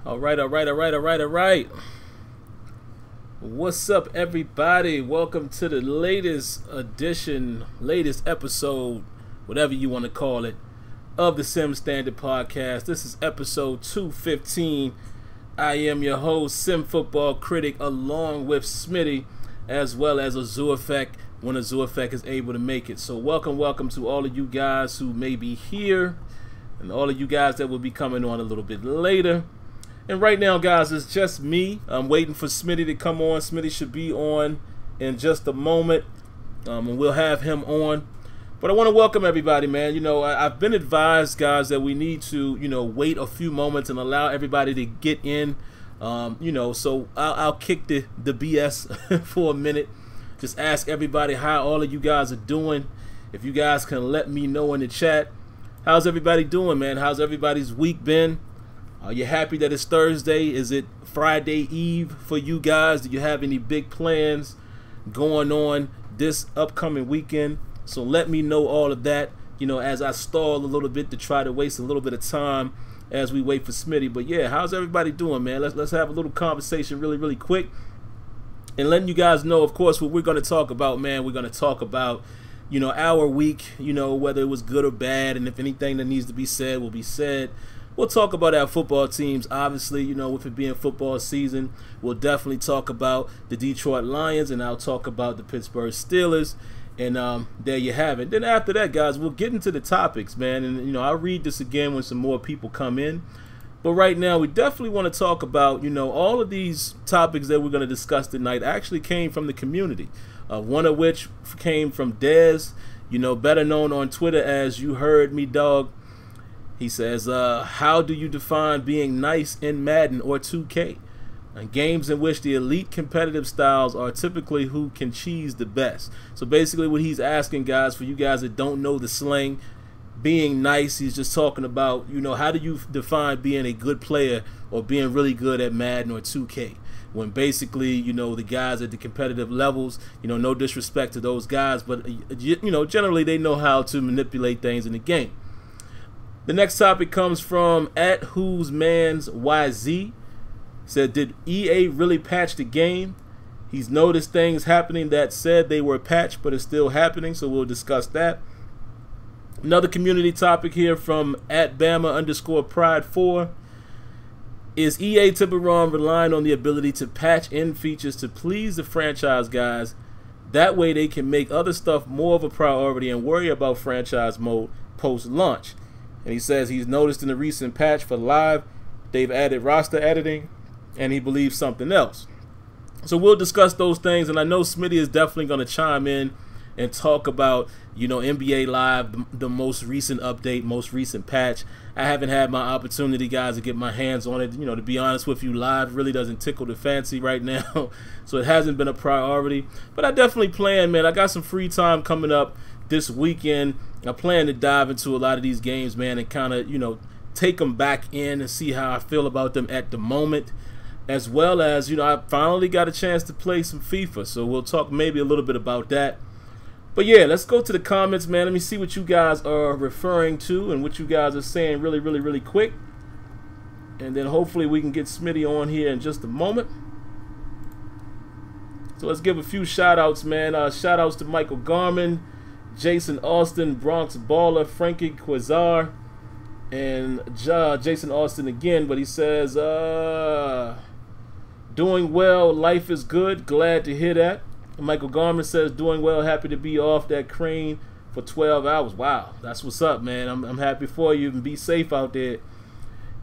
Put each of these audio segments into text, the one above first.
All right. What's up, everybody? Welcome to the latest edition, latest episode, whatever you want to call it, of the Sim Standard Podcast. This is episode 215. I am your host, SimFBallCritic, along with Smitty, as well as AzureEffect, when AzureEffect is able to make it. So welcome to all of you guys who may be here, and all of you guys that will be coming on a little bit later. And right now, guys, it's just me. I'm waiting for Smitty to come on. Smitty should be on in just a moment, and we'll have him on. But I want to welcome everybody, man. You know, I've been advised, guys, that we need to, wait a few moments and allow everybody to get in. So I'll kick the BS for a minute. Just ask everybody how all of you guys are doing. If you guys can let me know in the chat. How's everybody doing, man? How's everybody's week been? Are you happy that it's Thursday? Is it Friday Eve for you guys? Do you have any big plans going on this upcoming weekend? So let me know all of that, as I stall a little bit to try to waste a little bit of time as we wait for Smitty. But yeah, how's everybody doing, man? Let's have a little conversation really quick. And letting you guys know, of course, what we're going to talk about, man. We're going to talk about, our week, whether it was good or bad, and if anything that needs to be said will be said. We'll talk about our football teams, obviously, with it being football season. We'll definitely talk about the Detroit Lions, and I'll talk about the Pittsburgh Steelers. And there you have it. Then after that, guys, we'll get into the topics, man. And, I'll read this again when some more people come in. But right now, we definitely want to talk about, all of these topics that we're going to discuss tonight actually came from the community. One of which came from Dez, better known on Twitter as You Heard Me Dog. He says, how do you define being nice in Madden or 2K? Games in which the elite competitive styles are typically who can cheese the best. So basically what he's asking, guys, for you guys that don't know the slang, being nice, he's just talking about, how do you define being a good player or being really good at Madden or 2K? When basically, the guys at the competitive levels, no disrespect to those guys, but, generally they know how to manipulate things in the game. The next topic comes from @whosemansYZ. Said, did EA really patch the game? He's noticed things happening that said they were patched, but it's still happening, so we'll discuss that. Another community topic here from @Bama_Pride4. Is EA Tiburon relying on the ability to patch in features to please the franchise guys? That way they can make other stuff more of a priority and worry about franchise mode post-launch. And he says he's noticed in the recent patch for live, they've added roster editing, and he believes something else. So we'll discuss those things, and I know Smitty is definitely going to chime in and talk about, NBA Live, the most recent update, most recent patch. I haven't had my opportunity, guys, to get my hands on it. To be honest with you, Live really doesn't tickle the fancy right now, so it hasn't been a priority. But I definitely plan, man. I got some free time coming up this weekend. I plan to dive into a lot of these games, man, and kind of, take them back in and see how I feel about them at the moment. As well as, I finally got a chance to play some FIFA, so we'll talk maybe a little bit about that. But yeah, let's go to the comments, man. Let me see what you guys are referring to and what you guys are saying really quick. And then hopefully we can get Smitty on here in just a moment. So let's give a few shout-outs, man. Shout-outs to Michael Garman, Jason Austin, Bronx Baller, Frankie Quazar, and Jason Austin again, but he says, doing well, life is good, glad to hear that. Michael Garman says, doing well, happy to be off that crane for 12 hours. Wow, that's what's up, man. I'm happy for you, and be safe out there.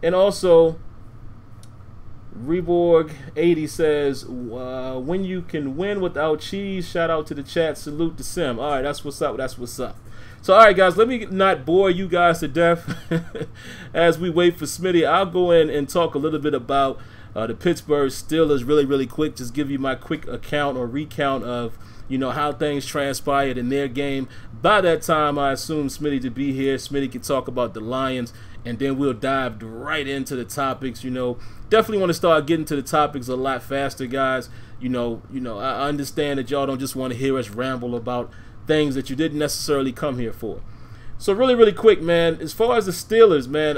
And also, Reborg80 says, when you can win without cheese, shout out to the chat, salute the sim. All right, that's what's up, that's what's up. So, all right, guys, let me not bore you guys to death as we wait for Smitty. I'll go in and talk a little bit about the Pittsburgh Steelers really quick. Just give you my quick account or recount of, how things transpired in their game. By that time, I assume Smitty to be here. Smitty can talk about the Lions, and then we'll dive right into the topics. Definitely want to start getting to the topics a lot faster, guys. I understand that y'all don't just want to hear us ramble about things that you didn't necessarily come here for. So really quick, man, as far as the Steelers, man,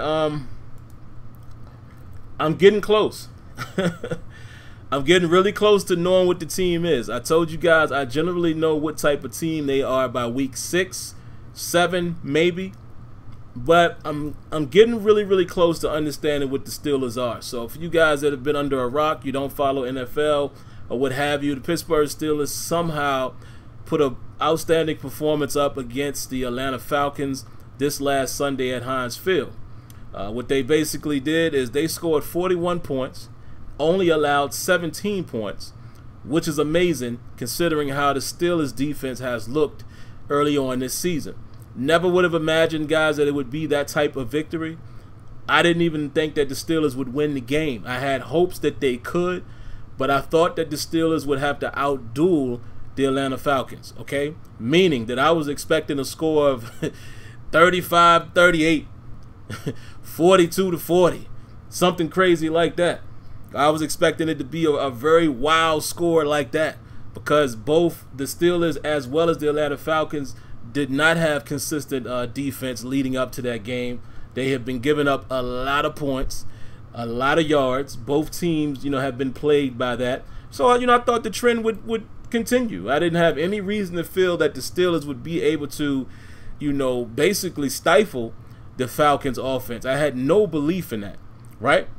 I'm getting close. I'm getting really close to knowing what the team is. I told you guys I generally know what type of team they are by week 6, 7, maybe. But I'm getting really, really close to understanding what the Steelers are. So for you guys that have been under a rock, you don't follow NFL or what have you, the Pittsburgh Steelers somehow put an outstanding performance up against the Atlanta Falcons this last Sunday at Heinz Field. What they basically did is they scored 41 points, only allowed 17 points, which is amazing considering how the Steelers defense has looked early on this season. Never would have imagined, guys, that it would be that type of victory. I didn't even think that the Steelers would win the game. I had hopes that they could, but I thought that the Steelers would have to outduel the Atlanta Falcons, okay? Meaning that I was expecting a score of 35-38, 42-40, something crazy like that. I was expecting it to be a very wild score like that because both the Steelers as well as the Atlanta Falcons did not have consistent defense leading up to that game. They have been giving up a lot of points, a lot of yards. Both teams, have been plagued by that. So, I thought the trend would continue. I didn't have any reason to feel that the Steelers would be able to, basically stifle the Falcons' offense. I had no belief in that, right?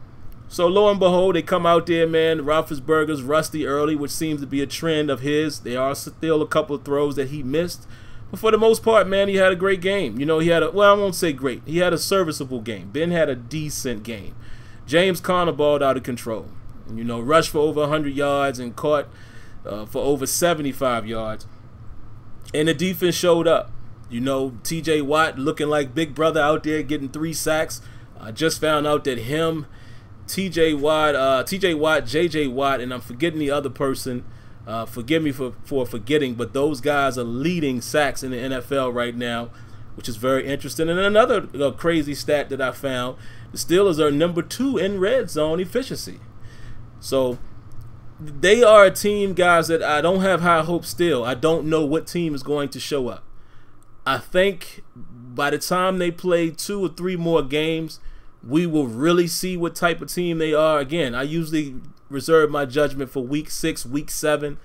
So lo and behold, they come out there, man. Roethlisberger's rusty early, which seems to be a trend of his. There are still a couple of throws that he missed. But for the most part, man, he had a great game. He had I won't say great. He had a serviceable game. Ben had a decent game. James Conner balled out of control. Rushed for over 100 yards and caught for over 75 yards. And the defense showed up. TJ Watt looking like Big Brother out there getting 3 sacks. I just found out that him, TJ Watt, JJ Watt, and I'm forgetting the other person. Forgive me for forgetting, but those guys are leading sacks in the NFL right now, which is very interesting. And another crazy stat that I found, the Steelers are number 2 in red zone efficiency. So they are a team, guys, that I don't have high hopes still. I don't know what team is going to show up. I think by the time they play 2 or 3 more games, we will really see what type of team they are. Again, I usually reserve my judgment for week 6, week 7,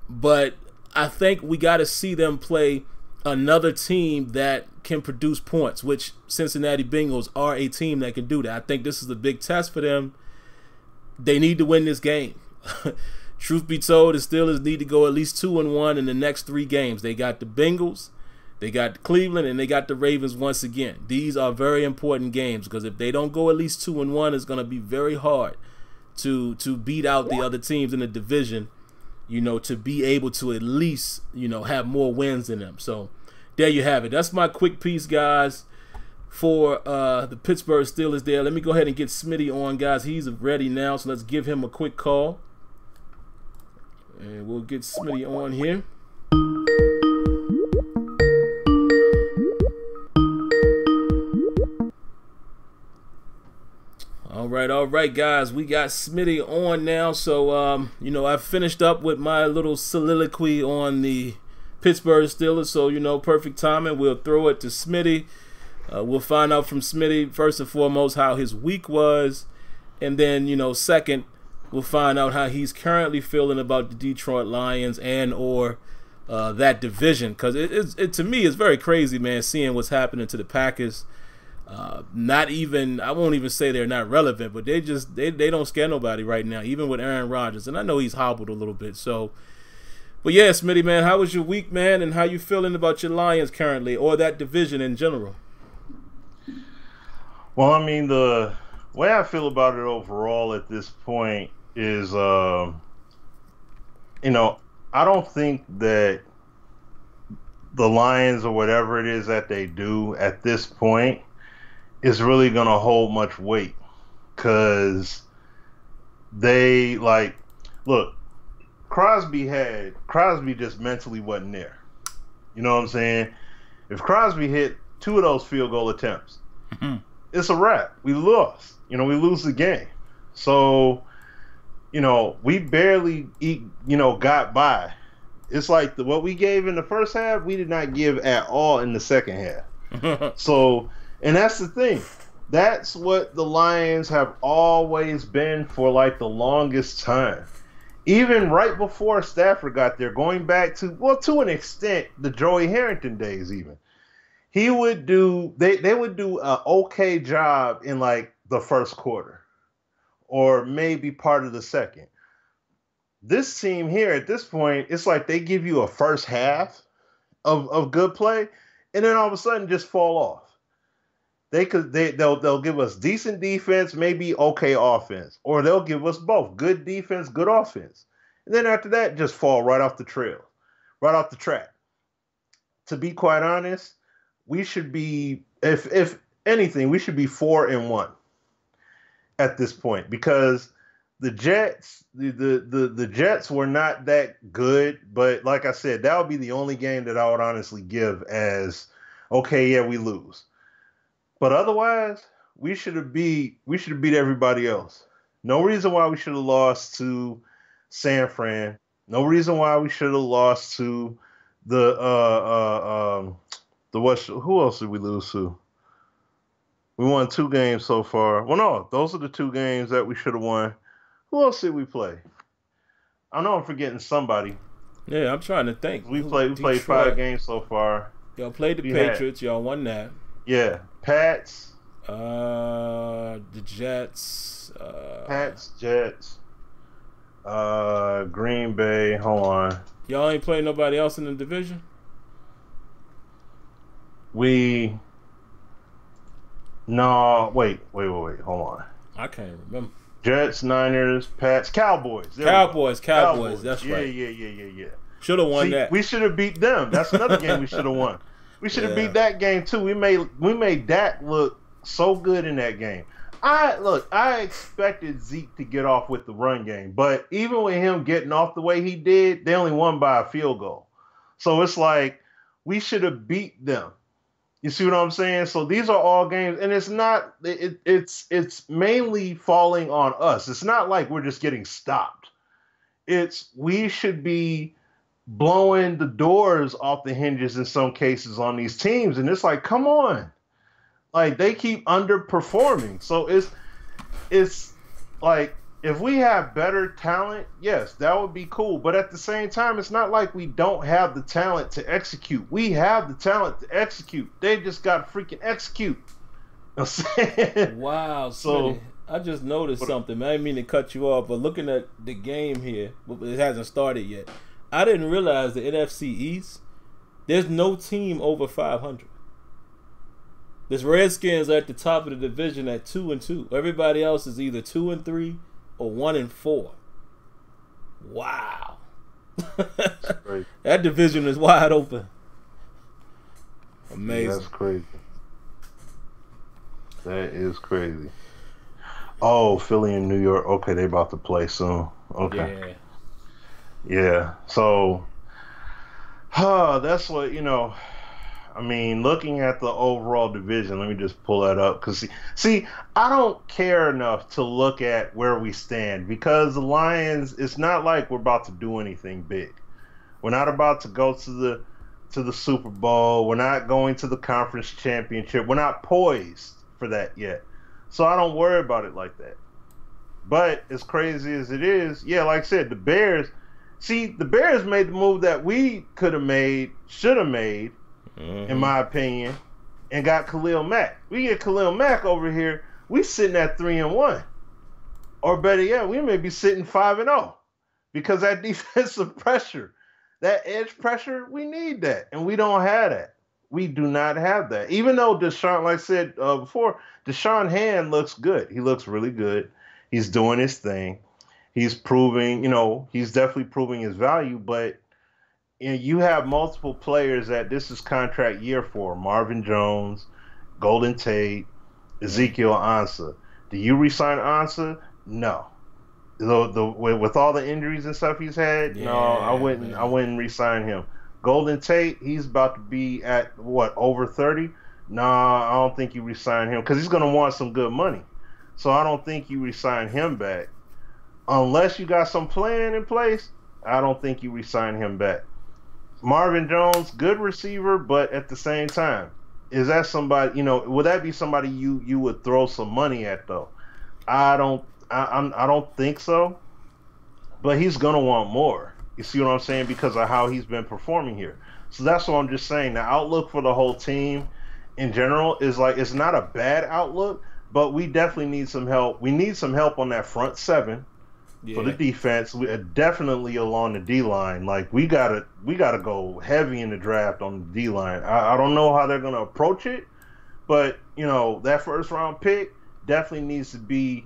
but I think we got to see them play another team that can produce points, which Cincinnati Bengals are a team that can do that. I think this is a big test for them. They need to win this game. Truth be told, the Steelers need to go at least 2-1 in the next 3 games. They got the Bengals, they got Cleveland, and they got the Ravens once again. These are very important games because if they don't go at least 2-1, it's going to be very hard to beat out the other teams in the division, to be able to at least, have more wins than them. So there you have it. That's my quick piece, guys, for the Pittsburgh Steelers there. Let me go ahead and get Smitty on, guys. He's ready now, so let's give him a quick call. And we'll get Smitty on here. All right, guys, we got Smitty on now. So, I've finished up with my little soliloquy on the Pittsburgh Steelers. So, perfect timing. We'll throw it to Smitty. We'll find out from Smitty, first and foremost, how his week was. And then, second, we'll find out how he's currently feeling about the Detroit Lions and or that division. Because it to me, is very crazy, man, seeing what's happening to the Packers. Not even, I won't even say they're not relevant, but they don't scare nobody right now, even with Aaron Rodgers. And I know he's hobbled a little bit. So, but yeah, Smitty, man, how was your week, man? And how you feeling about your Lions currently or that division in general? Well, I mean, the way I feel about it overall at this point is, I don't think that the Lions or whatever it is that they do at this point is really going to hold much weight because they, look, Crosby just mentally wasn't there. You know what I'm saying? If Crosby hit 2 of those field goal attempts, it's a wrap. We lost. We lose the game. So, we barely got by. It's like what we gave in the first half, we did not give at all in the second half. So, and that's the thing. That's what the Lions have always been for like the longest time. Even right before Stafford got there, going back to, well, to an extent, the Joey Harrington days even. He would do, they would do an okay job in like the first quarter or maybe part of the second. This team here at this point, it's like they give you a first half of good play and then all of a sudden just fall off. They'll give us decent defense, maybe okay offense, or they'll give us both good defense, good offense, and then after that, just fall right off the trail, right off the track. To be quite honest, we should be, if anything, we should be 4-1 at this point because the Jets, the Jets were not that good, but like I said, that would be the only game that I would honestly give as okay, yeah, we lose. But otherwise, we should have beat everybody else. No reason why we should have lost to San Fran. No reason why we should have lost to the who else did we lose to? We won 2 games so far. Well, no, those are the 2 games that we should have won. Who else did we play? I know I'm forgetting somebody. Yeah, I'm trying to think. We played 5 games so far. Y'all played the Patriots. Y'all won that. Yeah, Pats. The Jets. Pats, Jets. Green Bay. Hold on. Y'all ain't playing nobody else in the division? No, wait. Hold on. I can't remember. Jets, Niners, Pats, Cowboys. Cowboys. That's right. Yeah. Should have won that. We should have beat them. That's another game we should have won. We should have beat that game too. We made Dak look so good in that game. I expected Zeke to get off with the run game, but even with him getting off the way he did, they only won by a field goal. So it's like we should have beat them. You see what I'm saying? So these are all games, and it's not. It's mainly falling on us. It's not like we're just getting stopped. We should be blowing the doors off the hinges in some cases on these teams, and it's like, come on, like they keep underperforming. So it's like if we have better talent, yes, that would be cool. But at the same time, it's not like we don't have the talent to execute. We have the talent to execute. They just got to freaking execute. You know what I'm saying? Wow. So I just noticed something. I didn't mean to cut you off, but looking at the game here, it hasn't started yet. I didn't realize the NFC East, there's no team over 500. This Redskins are at the top of the division at 2-2. Everybody else is either 2-3 or 1-4. Wow. That division is wide open. Amazing. Yeah, that's crazy. That is crazy. Oh, Philly and New York. Okay, they about to play soon. Okay. Yeah. So, that's what, I mean, looking at the overall division, let me just pull that up. Because, see, I don't care enough to look at where we stand. Because the Lions, it's not like we're about to do anything big. We're not about to go to the Super Bowl. We're not going to the conference championship. We're not poised for that yet. So I don't worry about it like that. But as crazy as it is, yeah, like I said, the Bears made the move that we could have made, should have made, in my opinion, and got Khalil Mack. We get Khalil Mack over here, we sitting at 3-1. Or better yet, we may be sitting 5-0. Because that defensive pressure, that edge pressure, we need that. And we don't have that. We do not have that. Even though Deshaun, like I said before, Deshaun Hand looks good. He looks really good. He's doing his thing. He's proving, he's definitely proving his value. But you have multiple players that this is contract year for. Marvin Jones, Golden Tate, Ezekiel Ansah. Do you re-sign Ansah? No. With all the injuries and stuff he's had, no, I wouldn't re-sign him. Golden Tate, he's about to be at over 30? No, I don't think you re-sign him because he's going to want some good money. So I don't think you re-sign him back. Unless you got some plan in place, I don't think you re-sign him back. Marvin Jones, good receiver, but at the same time, is that somebody, would that be somebody you would throw some money at though? I don't I don't think so. But he's gonna want more. You see what I'm saying? Because of how he's been performing here. So that's what I'm just saying. The outlook for the whole team in general is like it's not a bad outlook, but we definitely need some help. We need some help on that front seven for the defense. We definitely along the D line. Like we gotta go heavy in the draft on the D line. I don't know how they're gonna approach it, but that first round pick definitely needs to be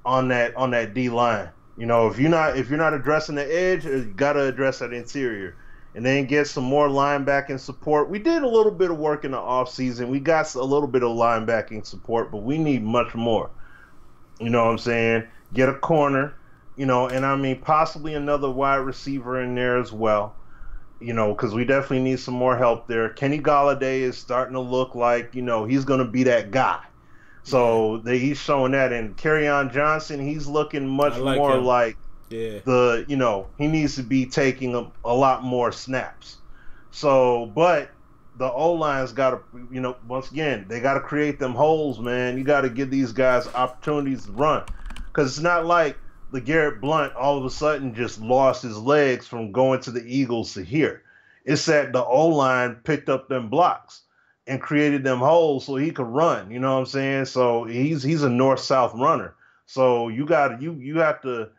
on that D line. If you're not addressing the edge, you gotta address that interior, and then get some more linebacking support. We did a little bit of work in the offseason. We got a little bit of linebacking support, but we need much more. You know what I'm saying? Get a corner, and I mean possibly another wide receiver in there as well. Because we definitely need some more help there. Kenny Golladay is starting to look like he's gonna be that guy. So he's showing that, and Kerryon Johnson, he's looking much more like he needs to be taking a lot more snaps. So, but the O-line's got to, once again, they got to create them holes, man. You got to give these guys opportunities to run, because it's not like LeGarrette Blount all of a sudden just lost his legs from going to the Eagles to here. It's that the O-line picked up them blocks and created them holes so he could run. You know what I'm saying? So he's a north-south runner. So you have to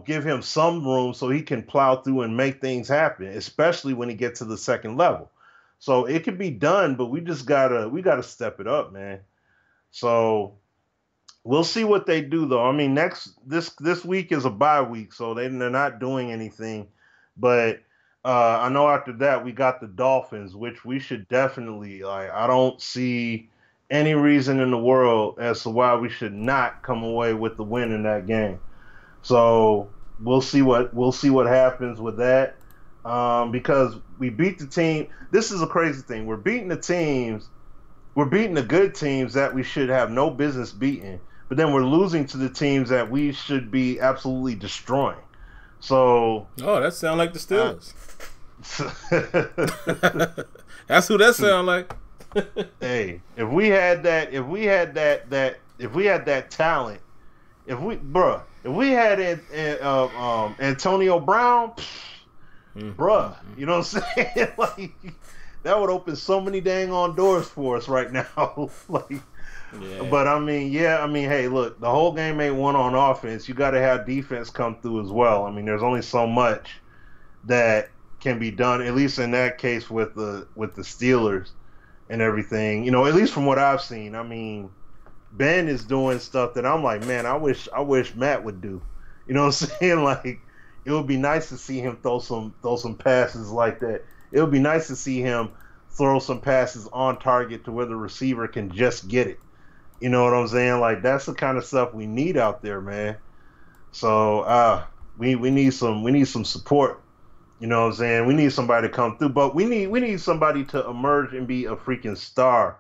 give him some room so he can plow through and make things happen, especially when he gets to the second level. So it can be done, but we gotta step it up, man. So we'll see what they do though. I mean, this week is a bye week, so they're not doing anything, but I know after that we got the Dolphins, which we should definitely I don't see any reason in the world as to why we should not come away with the win in that game. So we'll see what happens with that, because we beat the team. This is a crazy thing. We're beating the good teams that we should have no business beating, but then we're losing to the teams that we should be absolutely destroying. So that sounds like the Steelers. That's who that sound like. Hey, if we had that talent, if we had Antonio Brown, bruh, you know what I'm saying? Like that would open so many dang on doors for us right now. But I mean, hey, look, the whole game ain't won on offense. You got to have defense come through as well. I mean, there's only so much that can be done, at least in that case with the Steelers and everything. At least from what I've seen. I mean, Ben is doing stuff that I'm like, man, I wish Matt would do. You know what I'm saying? Like, it would be nice to see him throw some passes like that. It would be nice to see him throw some passes on target to where the receiver can just get it. You know what I'm saying? Like, that's the kind of stuff we need out there, man. So we need some support. You know what I'm saying? We need somebody to come through, but we need somebody to emerge and be a freaking star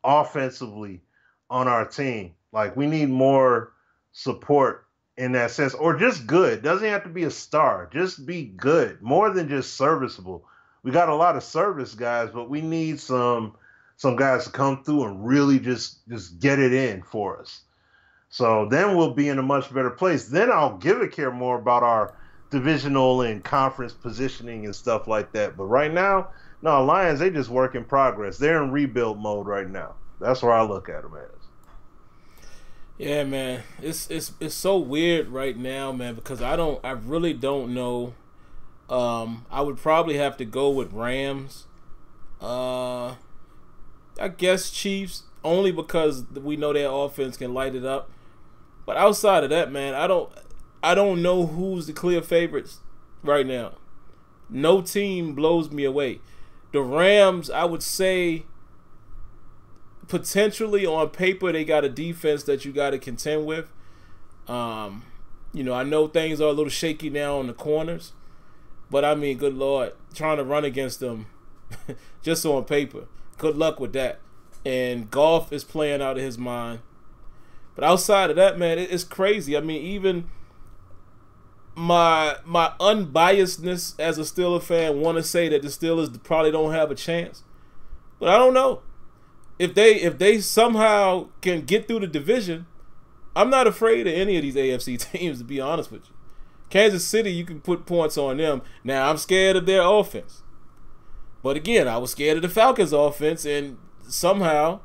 offensively on our team. Like, we need more support in that sense, or just good. Doesn't have to be a star. Just be good, more than just serviceable. We got a lot of service guys, but we need some guys to come through and really just get it in for us. So then we'll be in a much better place. Then I'll give a care more about our divisional and conference positioning and stuff like that. But right now, no, Lions, they just work in progress. They're in rebuild mode right now. That's where I look at them as. Yeah, man, it's so weird right now, man, because I really don't know. I would probably have to go with Rams. I guess Chiefs, only because we know their offense can light it up. But outside of that, man, I don't know who's the clear favorites right now. No team blows me away. The Rams, I would say, potentially on paper, they got a defense that you got to contend with. I know things are a little shaky now on the corners, but I mean, good Lord, trying to run against them just on paper. Good luck with that. And Goff is playing out of his mind. But outside of that, man, it's crazy. I mean, even my unbiasedness as a Steelers fan want to say that the Steelers probably don't have a chance. But I don't know. if they somehow can get through the division, I'm not afraid of any of these AFC teams, to be honest with you. Kansas City, you can put points on them. Now, I'm scared of their offense. But again, I was scared of the Falcons' offense, and somehow,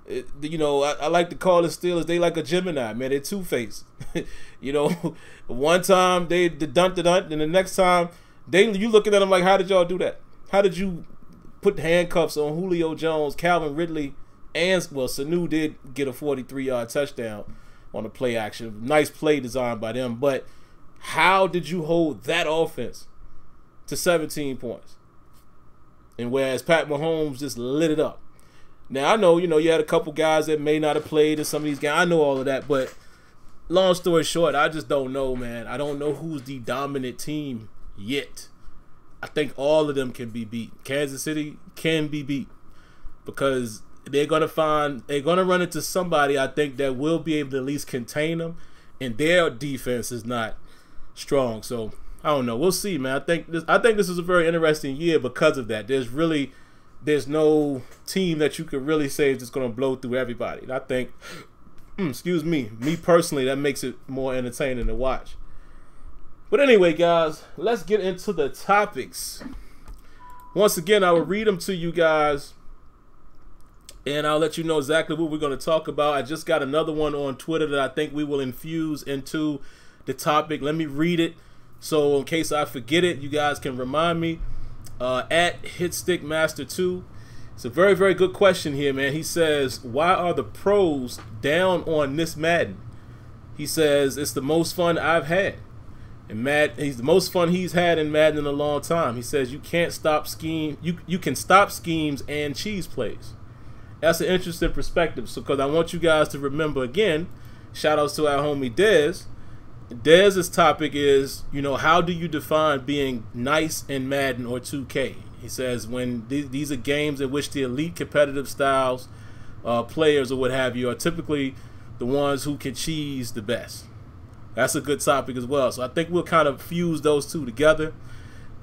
I like to call the Steelers, they like a Gemini, man. They're two-faced. One time they dunt, and the next time, you looking at them like, how did y'all do that? How did you put handcuffs on Julio Jones, Calvin Ridley, and, Sanu did get a 43-yard touchdown on a play action. Nice play designed by them, but how did you hold that offense to 17 points? And whereas Pat Mahomes just lit it up. Now, I know, you had a couple guys that may not have played in some of these games. I know all of that, but long story short, I just don't know, man. I don't know who's the dominant team yet. I think all of them can be beat. Kansas City can be beat because they're going to run into somebody, I think, that will be able to at least contain them, and their defense is not strong. So I don't know. We'll see, man. I think this is a very interesting year because of that. There's no team that you could really say is just going to blow through everybody. And I think, me personally, that makes it more entertaining to watch. But anyway, guys, let's get into the topics. Once again, I will read them to you guys, and I'll let you know exactly what we're going to talk about. I just got another one on Twitter that I think we will infuse into the topic. Let me read it, so in case I forget it, you guys can remind me. At HitStickMaster2. It's a very, very good question here, man. He says, why are the pros down on this Madden? He says, it's the most fun I've had. And he's the most fun he's had in Madden in a long time. He says you can't stop you can stop schemes and cheese plays. That's an interesting perspective. So, because I want you guys to remember again, shout outs to our homie Dez. Dez's topic is, how do you define being nice in Madden or 2K? He says when these are games in which the elite competitive styles players or what have you are typically the ones who can cheese the best. That's a good topic as well. So I think we'll kind of fuse those two together.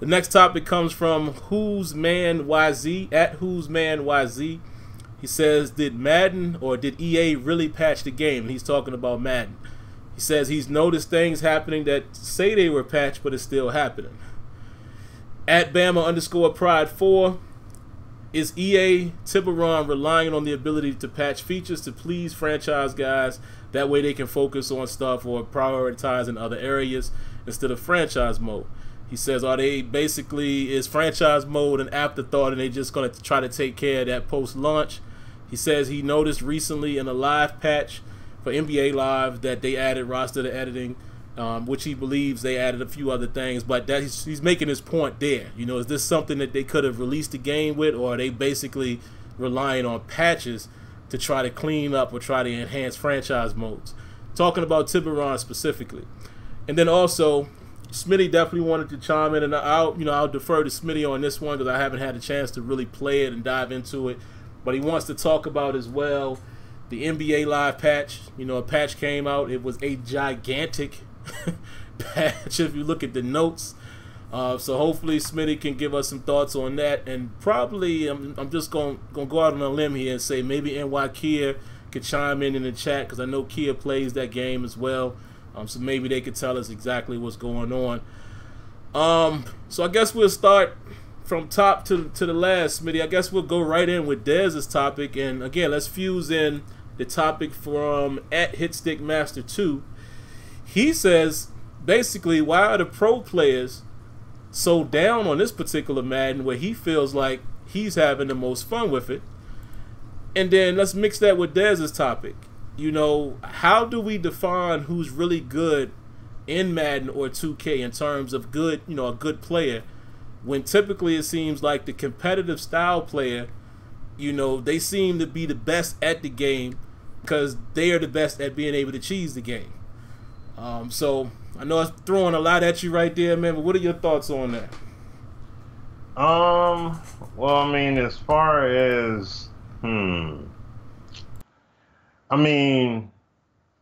The next topic comes from Who's Man YZ, at Who's Man YZ. He says, did Madden or did EA really patch the game? And he's talking about Madden. He says he's noticed things happening that say they were patched, but it's still happening. At Bama_Pride4, is EA Tiburon relying on the ability to patch features to please franchise guys? That way they can focus on stuff or prioritize in other areas instead of franchise mode. He says, is franchise mode an afterthought and they just going to try to take care of that post-launch? He says he noticed recently in a live patch for NBA Live that they added roster to editing, which he believes they added a few other things, but that he's making his point there. Is this something that they could have released the game with, or are they basically relying on patches to try to clean up or try to enhance franchise modes? Talking about Tiburon specifically. And then also, Smitty definitely wanted to chime in, and I'll defer to Smitty on this one because I haven't had a chance to really play it and dive into it. But he wants to talk about as well the NBA Live patch. A patch came out. It was a gigantic patch if you look at the notes. So hopefully Smitty can give us some thoughts on that. And probably I'm just going to go out on a limb here and say maybe NY Kia could chime in the chat because I know Kia plays that game as well. So maybe they could tell us exactly what's going on. So I guess we'll start from top to the last, Smitty. I guess we'll go right in with Dez's topic. And again, let's fuse in the topic from at HitStickMaster2. He says, basically, why are the pro players so down on this particular Madden where he feels like he's having the most fun with it? And then let's mix that with Dez's topic. How do we define who's really good in Madden or 2K in terms of good, a good player, when typically it seems like the competitive style player, they seem to be the best at the game because they are the best at being able to cheese the game. So I know I'm throwing a lot at you right there, man, but what are your thoughts on that? Well, I mean, as far as,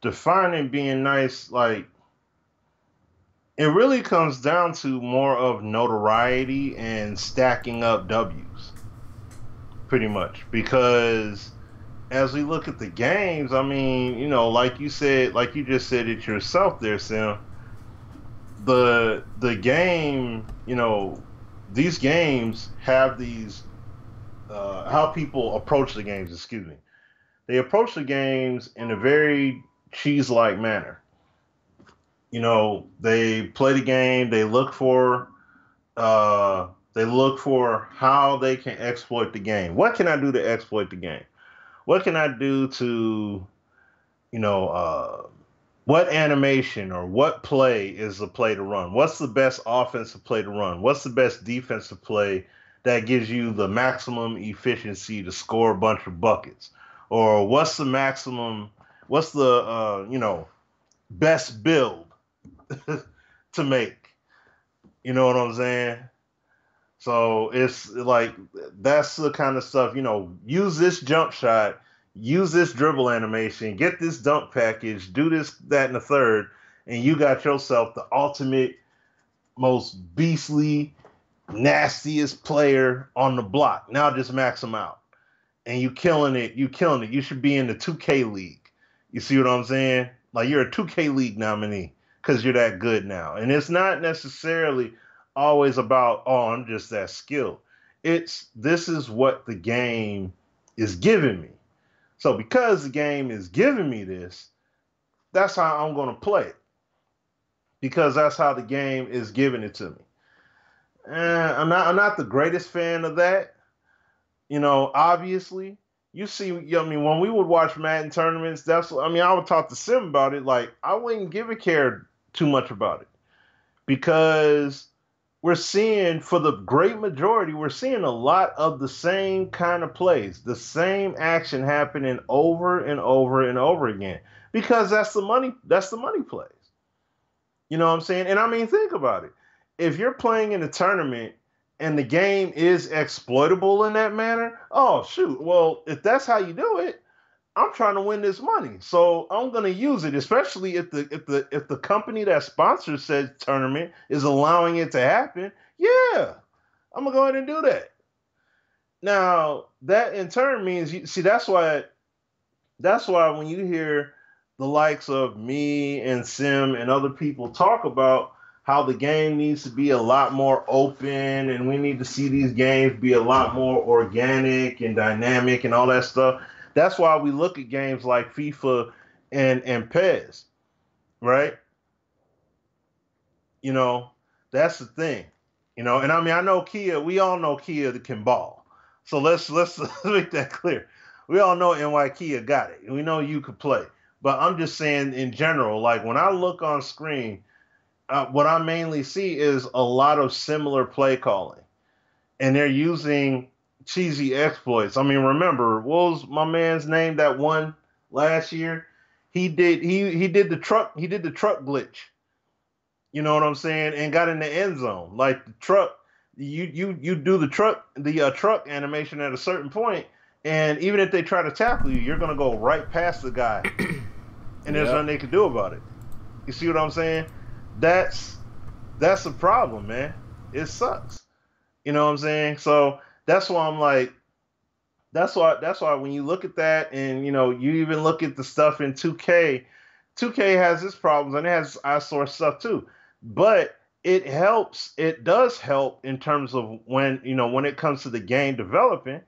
defining being nice, like, it really comes down to more of notoriety and stacking up W's, pretty much, because as we look at the games, I mean, like you said, like you just said it yourself there, Sam. The game, these games have these how people approach the games. Excuse me. They approach the games in a very cheese-like manner. They play the game. They look for how they can exploit the game. What can I do to exploit the game? What can I do to, you know, what animation or what play is the play to run? What's the best offensive play to run? What's the best defensive play that gives you the maximum efficiency to score a bunch of buckets? Or what's the best build to make? You know what I'm saying? So it's like that's the kind of stuff, use this jump shot, use this dribble animation, get this dunk package, do this, that, and the third, and you got yourself the ultimate, most beastly, nastiest player on the block. Now just max them out. And you killing it. You killing it. You should be in the 2K league. You see what I'm saying? Like you're a 2K league nominee because you're that good now. And it's not necessarily always about, oh, I'm just that skilled. This is what the game is giving me. So because the game is giving me this, that's how I'm going to play it. Because that's how the game is giving it to me. I'm not the greatest fan of that. Obviously, you see, when we would watch Madden tournaments, I would talk to Sim about it. Like, I wouldn't give a care too much about it because we're seeing, for the great majority, we're seeing a lot of the same kind of plays, the same action happening over and over and over again because that's the money plays. You know what I'm saying? And I mean, think about it. If you're playing in a tournament and the game is exploitable in that manner, oh shoot. Well, if that's how you do it, I'm trying to win this money. So I'm gonna use it, especially if the company that sponsors said tournament is allowing it to happen. Yeah, I'm gonna go ahead and do that. Now, that in turn means that's why when you hear the likes of me and Sim and other people talk about how the game needs to be a lot more open and we need to see these games be a lot more organic and dynamic and all that stuff. That's why we look at games like FIFA and PES, right? That's the thing. And I mean, I know Kia, we all know Kia can ball. So let's make that clear. We all know NY Kia got it. We know you could play. But I'm just saying in general, like when I look on screen, what I mainly see is a lot of similar play calling. And they're using cheesy exploits. I mean, remember, what was my man's name that won last year? He did the truck glitch. You know what I'm saying? And got in the end zone. Like the truck, you do the truck animation at a certain point, and even if they try to tackle you, you're gonna go right past the guy. And there's nothing they can do about it. You see what I'm saying? That's a problem, man. It sucks. You know what I'm saying? So that's why I'm like, that's why when you look at that and you even look at the stuff in 2K, 2K has its problems and it has eyesore stuff too. But it does help in terms of when it comes to the game developing,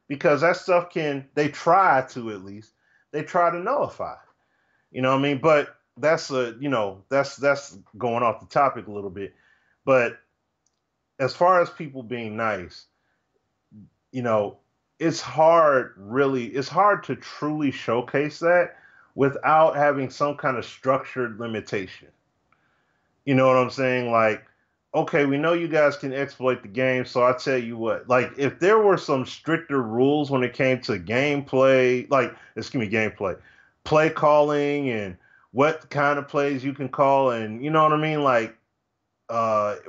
because that stuff they try to nullify. You know what I mean? But that's that's going off the topic a little bit. But as far as people being nice, it's hard to truly showcase that without having some kind of structured limitation. You know what I'm saying? Like, okay, we know you guys can exploit the game, so I tell you what, like if there were some stricter rules when it came to gameplay, play calling and what kind of plays you can call, and you know what I mean? Like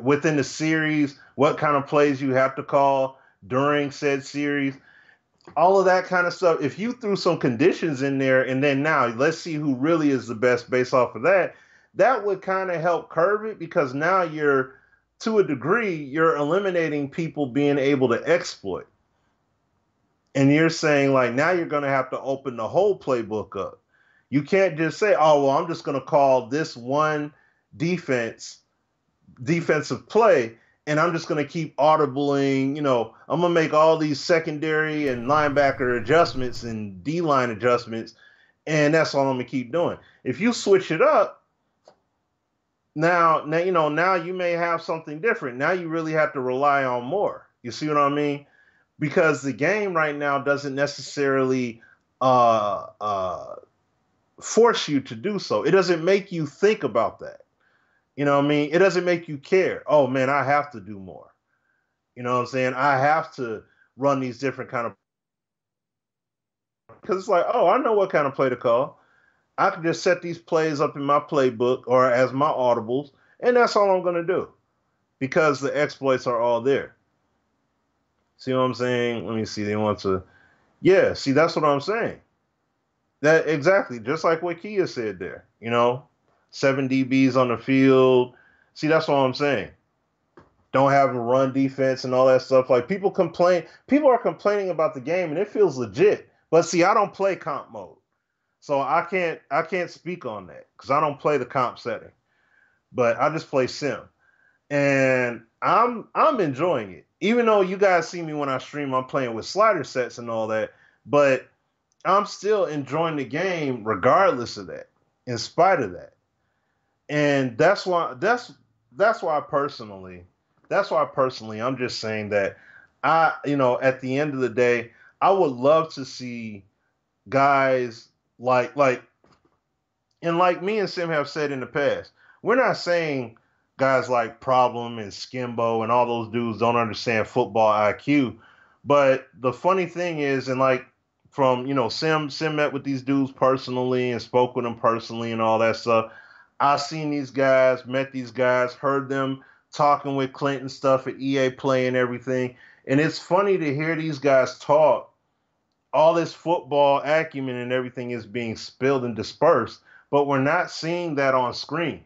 within the series, what kind of plays you have to call during said series, all of that kind of stuff. If you threw some conditions in there and then now let's see who really is the best based off of that, that would kind of help curb it, because now to a degree, you're eliminating people being able to exploit. And you're saying, like, now you're going to have to open the whole playbook up. You can't just say, oh, well, I'm just going to call this one defensive play, and I'm just going to keep audibling, I'm going to make all these secondary and linebacker adjustments and D-line adjustments, and that's all I'm going to keep doing. If you switch it up, now you may have something different. Now you really have to rely on more. You see what I mean? Because the game right now doesn't necessarily force you to do so. It doesn't make you think about that. You know what I mean? It doesn't make you care. Oh, man, I have to do more. You know what I'm saying? I have to run these different kind of... Because it's like, oh, I know what kind of play to call. I can just set these plays up in my playbook or as my audibles, and that's all I'm going to do because the exploits are all there. See what I'm saying? Let me see. They want to... Yeah, see, that's what I'm saying. That exactly, just like what Kia said there. 7 DBs on the field. See, that's what I'm saying. Don't have a run defense and all that stuff. Like, people are complaining about the game, and it feels legit. But see, I don't play comp mode. So I can't speak on that because I don't play the comp setting. But I just play sim. And I'm enjoying it. Even though you guys see me when I stream, I'm playing with slider sets and all that. But I'm still enjoying the game regardless of that, in spite of that. And that's why personally, I'm just saying that at the end of the day, I would love to see guys like me and Sim have said in the past, we're not saying guys like Problem and Skimbo and all those dudes don't understand football IQ. But the funny thing is, and like from, Sim met with these dudes personally and spoke with them personally and all that stuff. I've seen these guys, met these guys, heard them talking with Clinton stuff at EA Play and everything. And it's funny to hear these guys talk. All this football acumen and everything is being spilled and dispersed, but we're not seeing that on screen.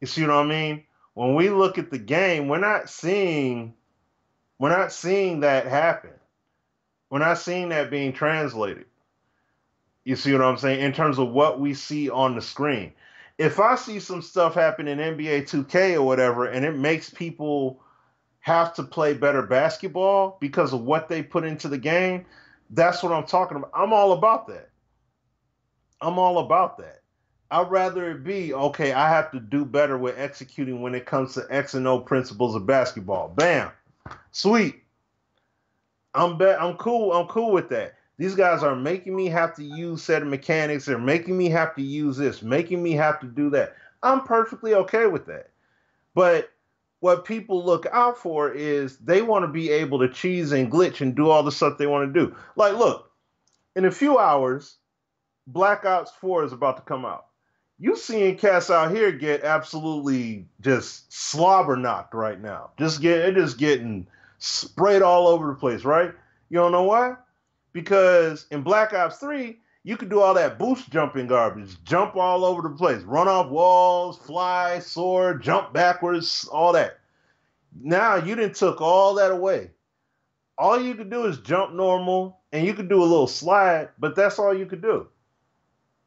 You see what I mean? When we look at the game, we're not seeing that happen. We're not seeing that being translated. You see what I'm saying? In terms of what we see on the screen. If I see some stuff happen in NBA 2K or whatever, and it makes people have to play better basketball because of what they put into the game, that's what I'm talking about. I'm all about that. I'd rather it be, okay, I have to do better with executing when it comes to X and O principles of basketball. Bam. Sweet. I'm cool with that. These guys are making me have to use set of mechanics. They're making me have to use this, making me have to do that. I'm perfectly okay with that. But what people look out for is they want to be able to cheese and glitch and do all the stuff they want to do. Like, look, in a few hours, Black Ops 4 is about to come out. You seeing cats out here get absolutely just slobber knocked right now. Just getting sprayed all over the place, right? You don't know why? Because in Black Ops 3, you could do all that boost jumping garbage, jump all over the place, run off walls, fly, soar, jump backwards, all that. Now you done took all that away. All you could do is jump normal, and you could do a little slide, but that's all you could do.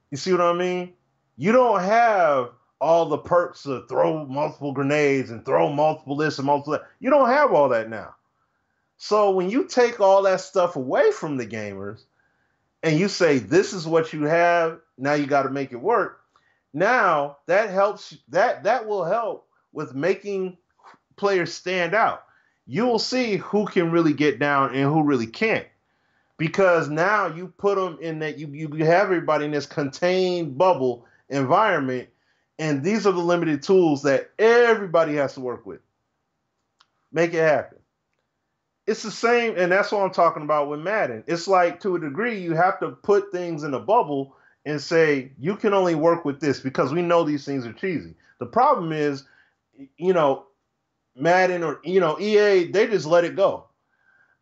You see what I mean? You don't have all the perks to throw multiple grenades and throw multiple this and multiple that. You don't have all that now. So when you take all that stuff away from the gamers and you say, this is what you have, now you got to make it work. Now that helps, that will help with making players stand out. You will see who can really get down and who really can't. Because now you put them in that, you have everybody in this contained bubble environment, and these are the limited tools that everybody has to work with. Make it happen. It's the same, and that's what I'm talking about with Madden. It's like, to a degree, you have to put things in a bubble and say, you can only work with this because we know these things are cheesy. The problem is, Madden or, EA, they just let it go.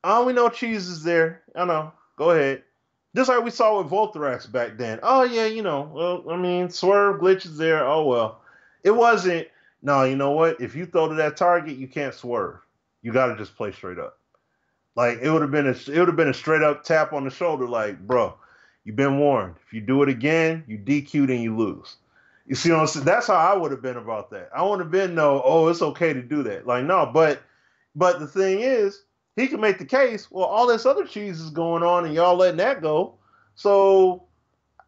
Oh, we know cheese is there. I know. Go ahead. Just like we saw with Voltarax back then. Oh, yeah, swerve glitch is there. Oh, well. It wasn't, no, you know what? If you throw to that target, you can't swerve. You got to just play straight up. Like it would have been a straight up tap on the shoulder, like, bro, you've been warned. If you do it again, you DQ'd and you lose. You see what I'm saying? That's how I would have been about that. I wouldn't have been it's okay to do that. Like, no, but the thing is, he can make the case, well, all this other cheese is going on and y'all letting that go. So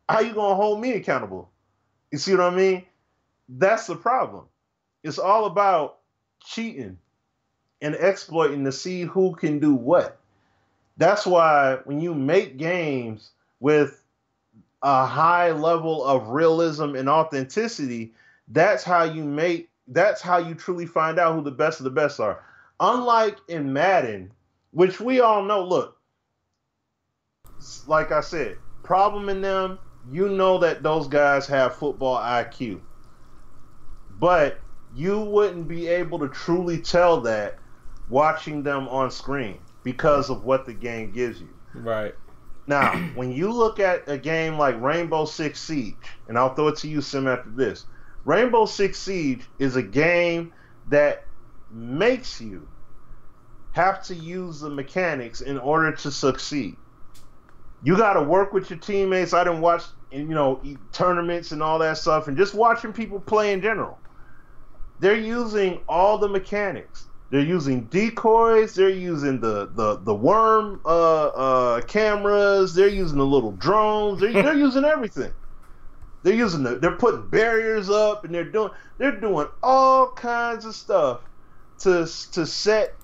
how you gonna hold me accountable? You see what I mean? That's the problem. It's all about cheating and exploiting to see who can do what. That's why when you make games with a high level of realism and authenticity, that's how you truly find out who the best of the best are. Unlike in Madden, which we all know, look, like I said, problem in them, you know that those guys have football IQ. But you wouldn't be able to truly tell that watching them on screen because of what the game gives you. Right. Now, when you look at a game like Rainbow Six Siege, and I'll throw it to you, Sim, after this. Rainbow Six Siege is a game that makes you have to use the mechanics in order to succeed. You got to work with your teammates. I didn't watch, tournaments and all that stuff, and just watching people play in general. They're using all the mechanics. They're using decoys. They're using the worm cameras. They're using the little drones. They're using everything. They're putting barriers up, and they're doing all kinds of stuff to set,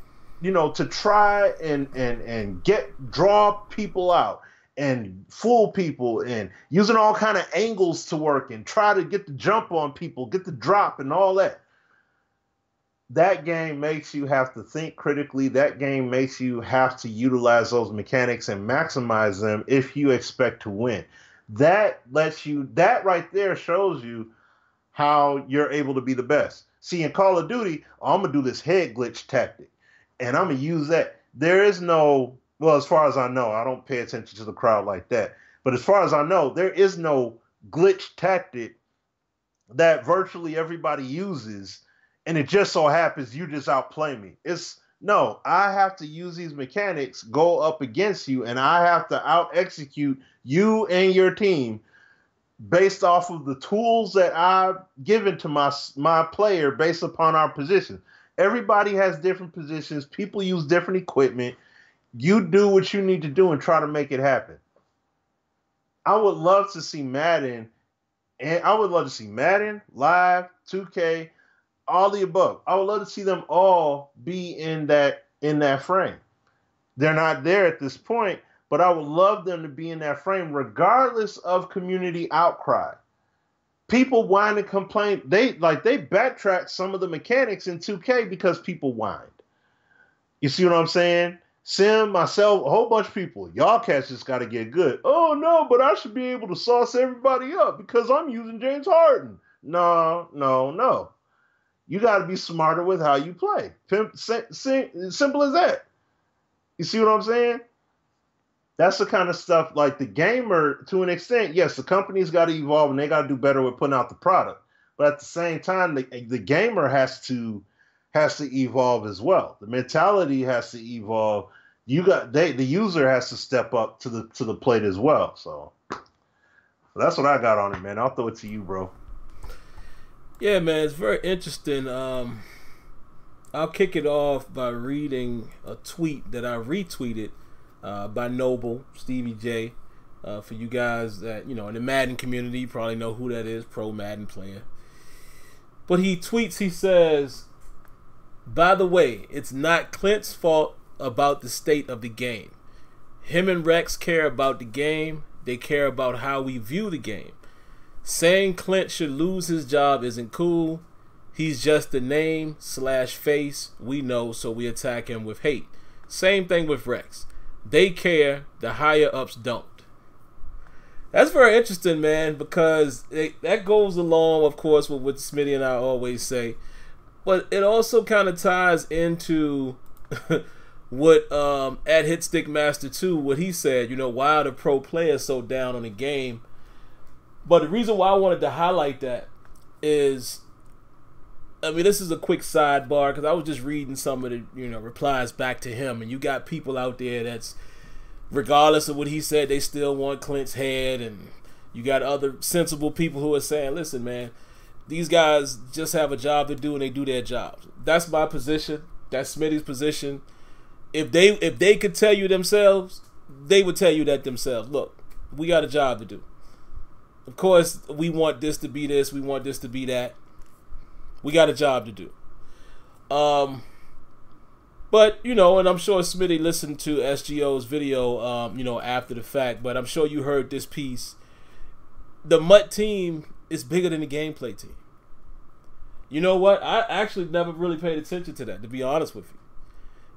to try and draw people out and fool people, and using all kind of angles to work and try to get the jump on people, get the drop and all that. That game makes you have to think critically. That game makes you have to utilize those mechanics and maximize them if you expect to win. That right there shows you how you're able to be the best. See, in Call of Duty, I'm going to do this head glitch tactic, and I'm going to use that. There is no, well, as far as I know, I don't pay attention to the crowd like that, but as far as I know, there is no glitch tactic that virtually everybody uses, and it just so happens you just outplay me. No, I have to use these mechanics, go up against you, and I have to out-execute you and your team based off of the tools that I've given to my player based upon our position. Everybody has different positions. People use different equipment. You do what you need to do and try to make it happen. I would love to see Madden, Live, 2K, all the above. I would love to see them all be in that frame. They're not there at this point, but I would love them to be in that frame regardless of community outcry. People whine and complain. They backtrack some of the mechanics in 2K because people whined. You see what I'm saying? Sim, myself, a whole bunch of people. Y'all cats just got to get good. Oh, no, but I should be able to sauce everybody up because I'm using James Harden. No. You got to be smarter with how you play. Simple as that. You see what I'm saying? That's the kind of stuff, like the gamer, to an extent, yes, the company's got to evolve and they got to do better with putting out the product. But at the same time, the gamer has to evolve as well. The mentality has to evolve. The user has to step up to the plate as well. So that's what I got on it, man. I'll throw it to you, bro. Yeah, man, it's very interesting. I'll kick it off by reading a tweet that I retweeted by Noble, Stevie J. For you guys that, in the Madden community, you probably know who that is, pro Madden player. But he tweets, he says, by the way, it's not Clint's fault about the state of the game. Him and Rex care about the game. They care about how we view the game. Saying Clint should lose his job isn't cool. He's just the name/face we know, so we attack him with hate. Same thing with Rex. They care, the higher ups don't. That's very interesting, man, because that goes along, of course, with what Smitty and I always say. But it also kind of ties into what at Hitstick Master 2, what he said, why are the pro players so down on the game? But the reason why I wanted to highlight that is, I mean, this is a quick sidebar because I was just reading some of the replies back to him, and you got people out there that's, regardless of what he said, they still want Clint's head, and you got other sensible people who are saying, listen, man, these guys just have a job to do and they do their jobs. That's my position. That's Smitty's position. If they could tell you themselves, they would tell you that themselves. Look, we got a job to do. Of course, we want this to be this. We want this to be that. We got a job to do. But, and I'm sure Smitty listened to SGO's video, after the fact. But I'm sure you heard this piece. The MUT team is bigger than the gameplay team. You know what? I actually never really paid attention to that, to be honest with you.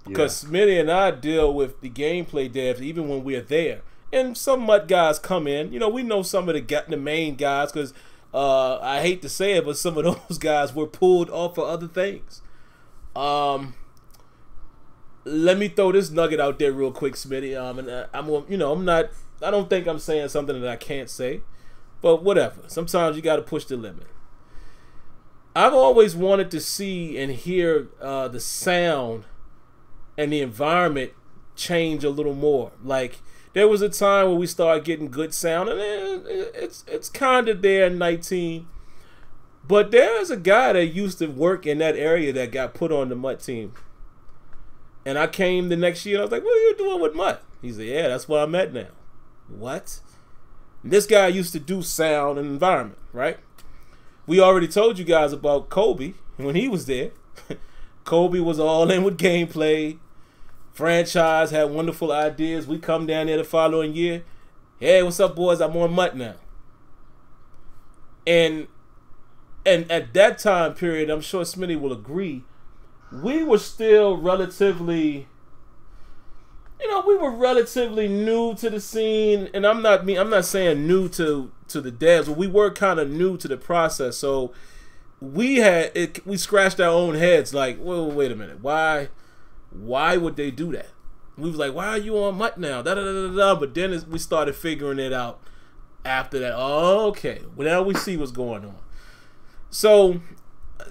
Because Smitty and I deal with the gameplay devs even when we're there. And some MUT guys come in. We know some of the main guys because I hate to say it, but some of those guys were pulled off for other things. Let me throw this nugget out there real quick, Smitty. I don't think I'm saying something that I can't say, but whatever. Sometimes you got to push the limit. I've always wanted to see and hear the sound and the environment change a little more. Like, there was a time where we started getting good sound, and it's kind of there in 19. But there's a guy that used to work in that area that got put on the MUT team. And I came the next year, and I was like, what are you doing with MUT? He said, yeah, that's where I'm at now. What? And this guy used to do sound and environment, right? We already told you guys about Kobe when he was there. Kobe was all in with gameplay. Franchise had wonderful ideas. We come down there the following year. Hey, what's up, boys? I'm on MUT now. And at that time period, I'm sure Smitty will agree, we were still relatively, new to the scene. And I'm not saying new to the devs, but we were kind of new to the process. So we scratched our own heads like, well, wait a minute, why would they do that? We was like, why are you on MUT now? But then we started figuring it out after that. Oh, okay. Well, now we see what's going on. So,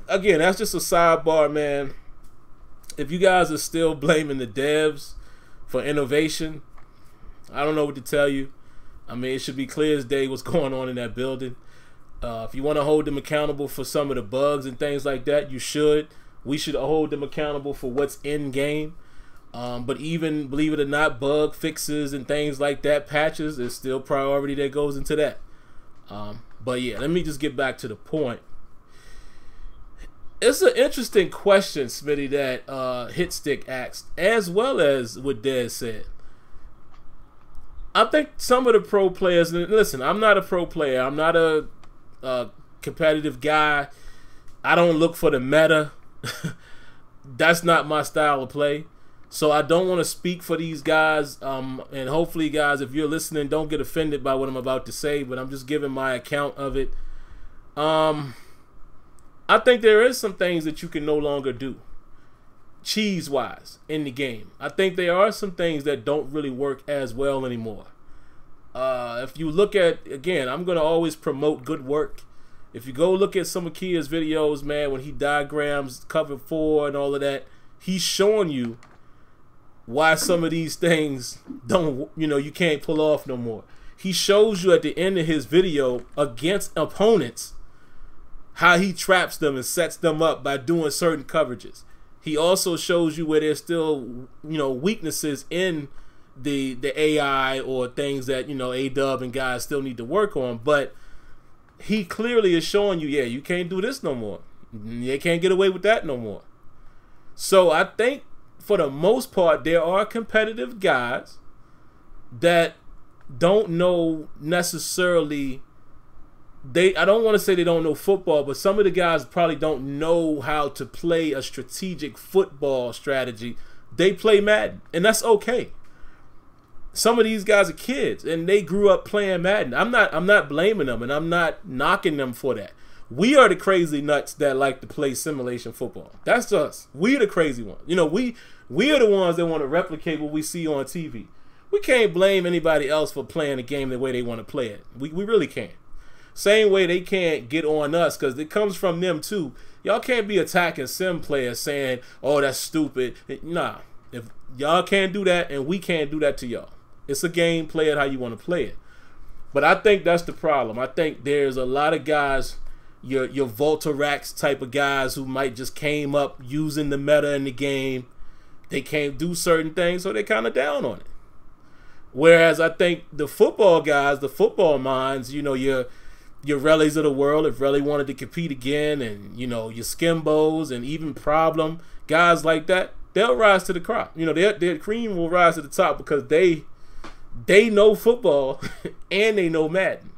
again, that's just a sidebar, man. If you guys are still blaming the devs for innovation, I don't know what to tell you. I mean, it should be clear as day what's going on in that building. If you want to hold them accountable for some of the bugs and things like that, you should. We should hold them accountable for what's in game. But even, believe it or not, bug fixes and things like that, patches, is still priority that goes into that. But yeah, let me just get back to the point. It's an interesting question, Smitty, that Hitstick asked, as well as what Dez said. I think some of the pro players, and listen, I'm not a pro player. I'm not a competitive guy. I don't look for the meta. That's not my style of play. So I don't want to speak for these guys. And hopefully, guys, if you're listening, don't get offended by what I'm about to say, but I'm just giving my account of it. I think there is some things that you can no longer do cheese-wise in the game. I think there are some things that don't really work as well anymore. If you look at, again, I'm going to always promote good work. If you go look at some of Kia's videos, man, when he diagrams cover 4 and all of that, he's showing you why some of these things don't, you can't pull off no more. He shows you at the end of his video against opponents how he traps them and sets them up by doing certain coverages. He also shows you where there's still, weaknesses in the AI or things that, A-Dub and guys still need to work on. But he clearly is showing you, yeah, you can't do this no more. You can't get away with that no more. So I think for the most part, there are competitive guys that don't know necessarily, I don't want to say they don't know football, but some of the guys probably don't know how to play a strategic football strategy. They play Madden, and that's okay. Some of these guys are kids, and they grew up playing Madden. I'm not blaming them, and I'm not knocking them for that. We are the crazy nuts that like to play simulation football. That's us. We are the crazy ones. We are the ones that want to replicate what we see on TV. We can't blame anybody else for playing the game the way they want to play it. We really can't. Same way they can't get on us because it comes from them too. Y'all can't be attacking sim players saying, "Oh, that's stupid." Nah, if y'all can't do that, and we can't do that to y'all. It's a game. Play it how you want to play it. But I think that's the problem. I think there's a lot of guys, your Voltarax type of guys who might just came up using the meta in the game. They can't do certain things, so they kind of down on it. Whereas I think the football guys, the football minds, you know, your Rellies of the world, if Relly wanted to compete again, and, you know, your Skimbos and even Problem, guys like that, they'll rise to the crop. You know, their cream will rise to the top because they know football and they know Madden.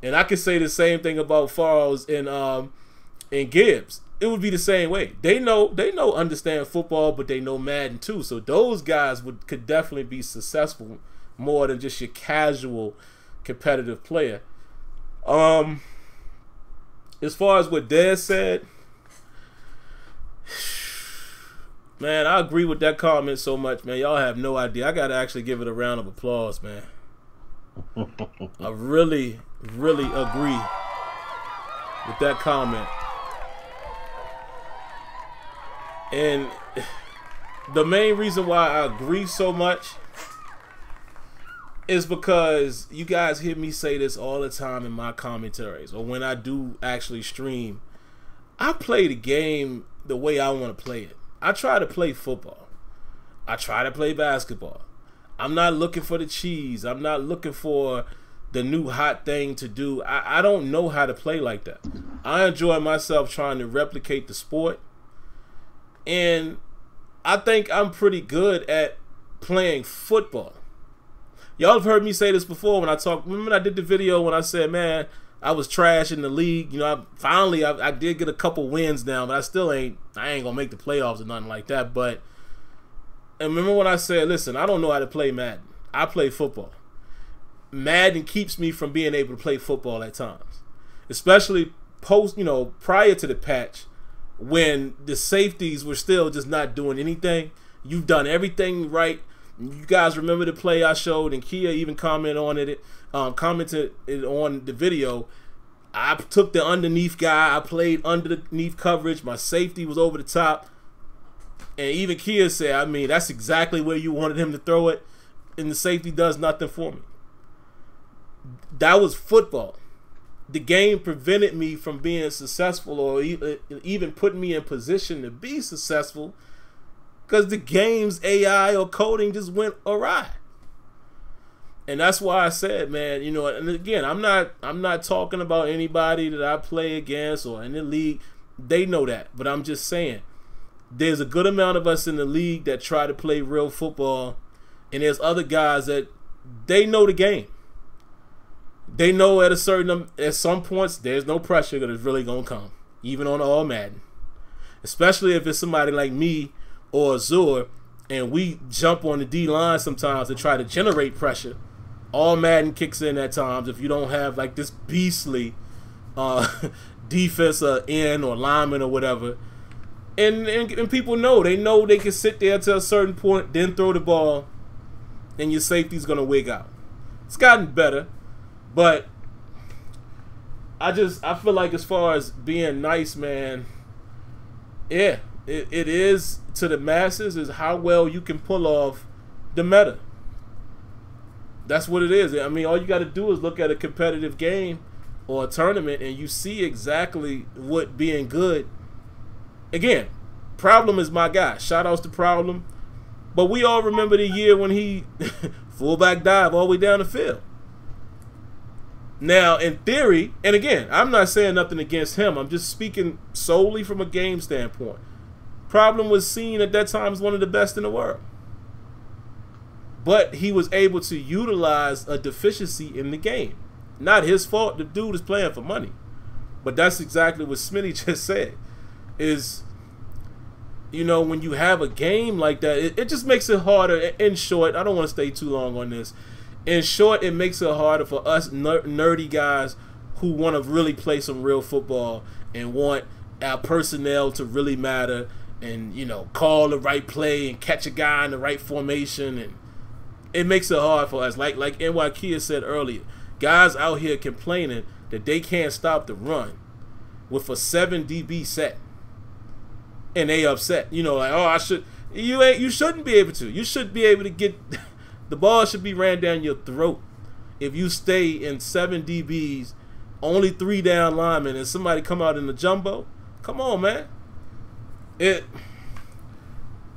And I could say the same thing about Farrells and Gibbs. It would be the same way. They understand football, but they know Madden too. So those guys could definitely be successful more than just your casual competitive player. As far as what Dez said, man, I agree with that comment so much, man. Y'all have no idea. I gotta actually give it a round of applause, man. I really, really agree with that comment. And the main reason why I agree so much is because you guys hear me say this all the time in my commentaries, or when I do actually stream. I play the game the way I want to play it. I try to play football. I try to play basketball. I'm not looking for the cheese. I'm not looking for the new hot thing to do. I don't know how to play like that. I enjoy myself trying to replicate the sport. And I think I'm pretty good at playing football. Y'all have heard me say this before when I talked. Remember I did the video when I said, man, I was trash in the league. You know, I did get a couple wins now, but I ain't gonna make the playoffs or nothing like that. But and remember when I said, listen, I don't know how to play Madden. I play football. Madden keeps me from being able to play football at times, especially prior to the patch, when the safeties were still just not doing anything. You've done everything right. You guys remember the play I showed, and Kia even commented on it on the video. I took the underneath guy. I played underneath coverage. My safety was over the top. And even Kia said, I mean, that's exactly where you wanted him to throw it, and the safety does nothing for me. That was football. The game prevented me from being successful, or even putting me in position to be successful, because the game's AI or coding just went awry. And that's why I said, man, you know, and again, I'm not talking about anybody that I play against or in the league. They know that, but I'm just saying there's a good amount of us in the league that try to play real football, and there's other guys that they know the game. They know at some points there's no pressure that is really gonna come, even on all Madden. Especially if it's somebody like me or Azure, and we jump on the D line sometimes to try to generate pressure. All Madden kicks in at times if you don't have like this beastly defense end or lineman or whatever. And people know they can sit there to a certain point, then throw the ball, and your safety's gonna wig out. It's gotten better. But I feel like as far as being nice, man, yeah, it is to the masses is how well you can pull off the meta. That's what it is. I mean, all you got to do is look at a competitive game or a tournament, and you see exactly what being good. Again, Problem is my guy. Shout outs to Problem. But we all remember the year when he fullback dive all the way down the field. Now, in theory, and again, I'm not saying nothing against him. I'm just speaking solely from a game standpoint. Problem was seen at that time as one of the best in the world. But he was able to utilize a deficiency in the game. Not his fault. The dude is playing for money. But that's exactly what Smitty just said. Is, you know, when you have a game like that, it just makes it harder. In short, I don't want to stay too long on this. In short, it makes it harder for us nerdy guys who want to really play some real football and want our personnel to really matter and, you know, call the right play and catch a guy in the right formation. And it makes it hard for us. Like NY Kia said earlier, guys out here complaining that they can't stop the run. with a 7 DB set, and they upset. You know, like, oh, you shouldn't be able to. You should be able to get the ball should be ran down your throat if you stay in 7 DBs, only 3 down linemen, and somebody come out in the jumbo. Come on, man.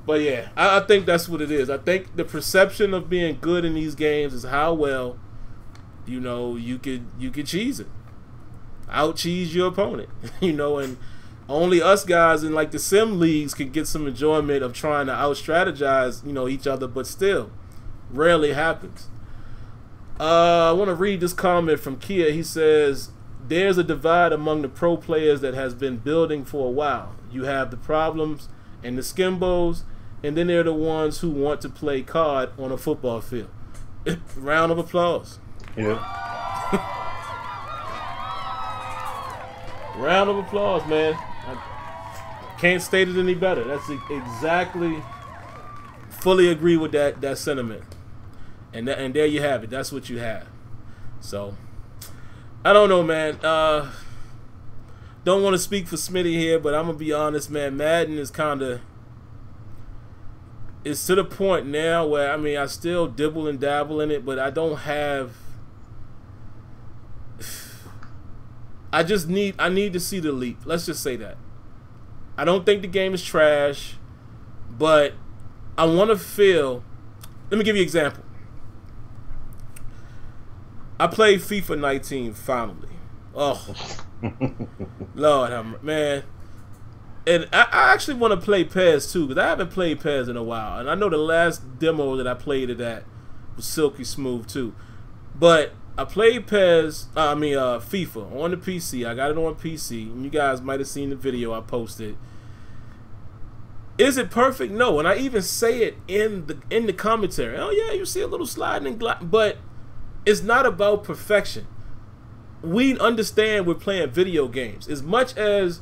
But yeah, I think that's what it is. I think the perception of being good in these games is how well, you know, you could cheese it, out cheese your opponent, you know, and only us guys in like the sim leagues can get some enjoyment of trying to out strategize, you know, each other, but still, rarely happens. I want to read this comment from Kia. He says, "There's a divide among the pro players that has been building for a while. You have the problems and the skimbos, and then they're the ones who want to play COD on a football field." Round of applause. Yeah. Round of applause, man. I can't state it any better. That's exactly, fully agree with that sentiment. And there you have it. That's what you have. So, I don't know, man. Don't want to speak for Smitty here, but I'm going to be honest, man. Madden is kind of... It's to the point now where, I mean, I still dibble and dabble in it, but I don't have... I need to see the leap. Let's just say that. I don't think the game is trash, but I want to feel... Let me give you an example. I played FIFA 19 finally. Oh, Lord, man. And I actually want to play PES too, because I haven't played PES in a while. And I know the last demo that I played it at was silky smooth too. But I played FIFA on the PC. I got it on PC. And you guys might have seen the video I posted. Is it perfect? No. And I even say it in the commentary. Oh yeah, you see a little sliding and gliding, but it's not about perfection. We understand we're playing video games. As much as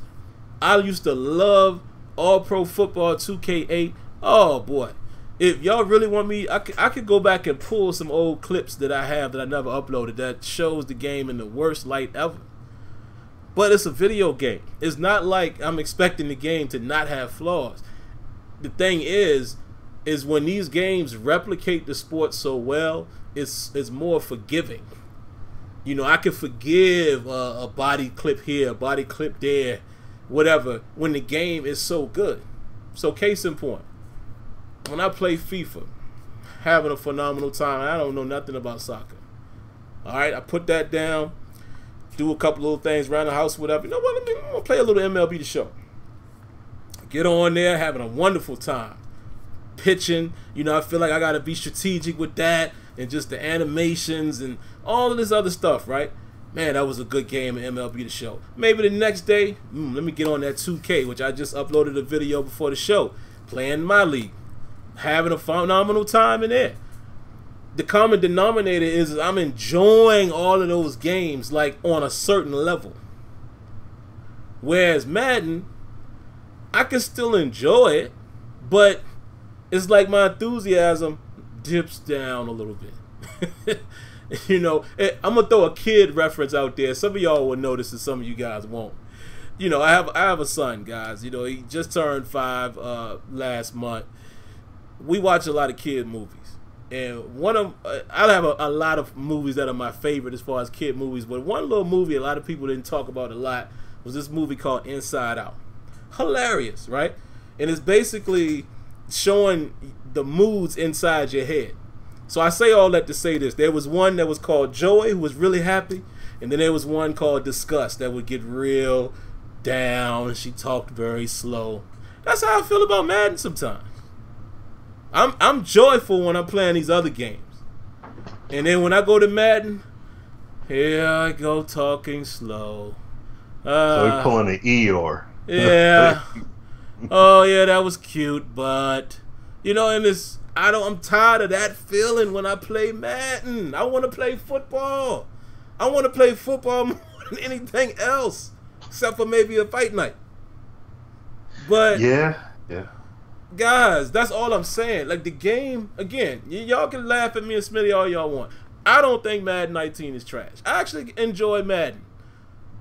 I used to love All Pro Football 2K8, oh boy, if y'all really want me, I could go back and pull some old clips that I have that I never uploaded that shows the game in the worst light ever. But it's a video game. It's not like I'm expecting the game to not have flaws. The thing is when these games replicate the sport so well, it's more forgiving. You know, I can forgive a body clip here, a body clip there, whatever, when the game is so good. So case in point, when I play FIFA, having a phenomenal time. I don't know nothing about soccer. All right, I put that down, do a couple little things around the house, whatever. You know what? I'm gonna play a little MLB The Show. Get on there, having a wonderful time. Pitching, you know, I feel like I gotta be strategic with that, and just the animations and all of this other stuff, right? Man, that was a good game in MLB The Show. Maybe the next day, let me get on that 2K, which I just uploaded a video before the show, playing my league, having a phenomenal time in there. The common denominator is I'm enjoying all of those games like on a certain level. Whereas Madden, I can still enjoy it, but it's like my enthusiasm dips down a little bit. You know, I'm gonna throw a kid reference out there. Some of y'all will notice, and some of you guys won't. You know, I have a son, guys. You know, he just turned 5 last month. We watch a lot of kid movies, and one of I have a lot of movies that are my favorite as far as kid movies. But one little movie a lot of people didn't talk about a lot was this movie called Inside Out. Hilarious, right? And it's basically showing the moods inside your head. So I say all that to say this. There was one that was called Joy, who was really happy, and then there was one called Disgust that would get real down, and she talked very slow. That's how I feel about Madden sometimes. I'm joyful when I'm playing these other games, and then when I go to Madden, here I go talking slow. So we're pulling an Eeyore. Yeah. Oh yeah, that was cute, but you know, and this I'm tired of that feeling when I play Madden. I want to play football. I want to play football more than anything else, except for maybe a fight night. But yeah. Guys, that's all I'm saying. Like the game, again, y'all can laugh at me and Smitty all y'all want. I don't think Madden 19 is trash. I actually enjoy Madden,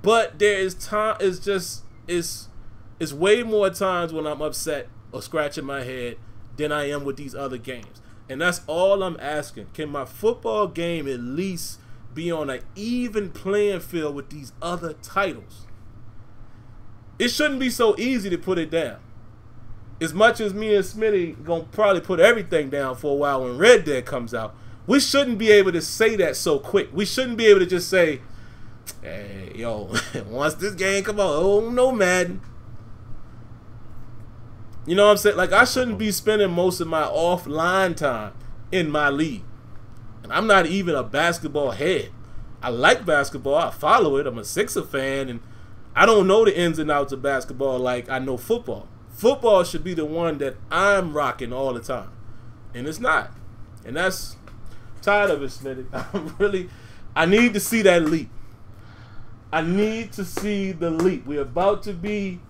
But there is time. It's way more times when I'm upset or scratching my head than I am with these other games. And that's all I'm asking. Can my football game at least be on an even playing field with these other titles? It shouldn't be so easy to put it down. As much as me and Smitty gonna probably put everything down for a while when Red Dead comes out, we shouldn't be able to say that so quick. We shouldn't be able to just say, hey, yo, once this game come out, oh no, Madden. You know what I'm saying? Like, I shouldn't be spending most of my offline time in my league. And I'm not even a basketball head. I like basketball. I follow it. I'm a Sixer fan, and I don't know the ins and outs of basketball like I know football. Football should be the one that I'm rocking all the time. And it's not. And that's tired of it, Smitty. I need to see that leap. I need to see the leap. We're about to be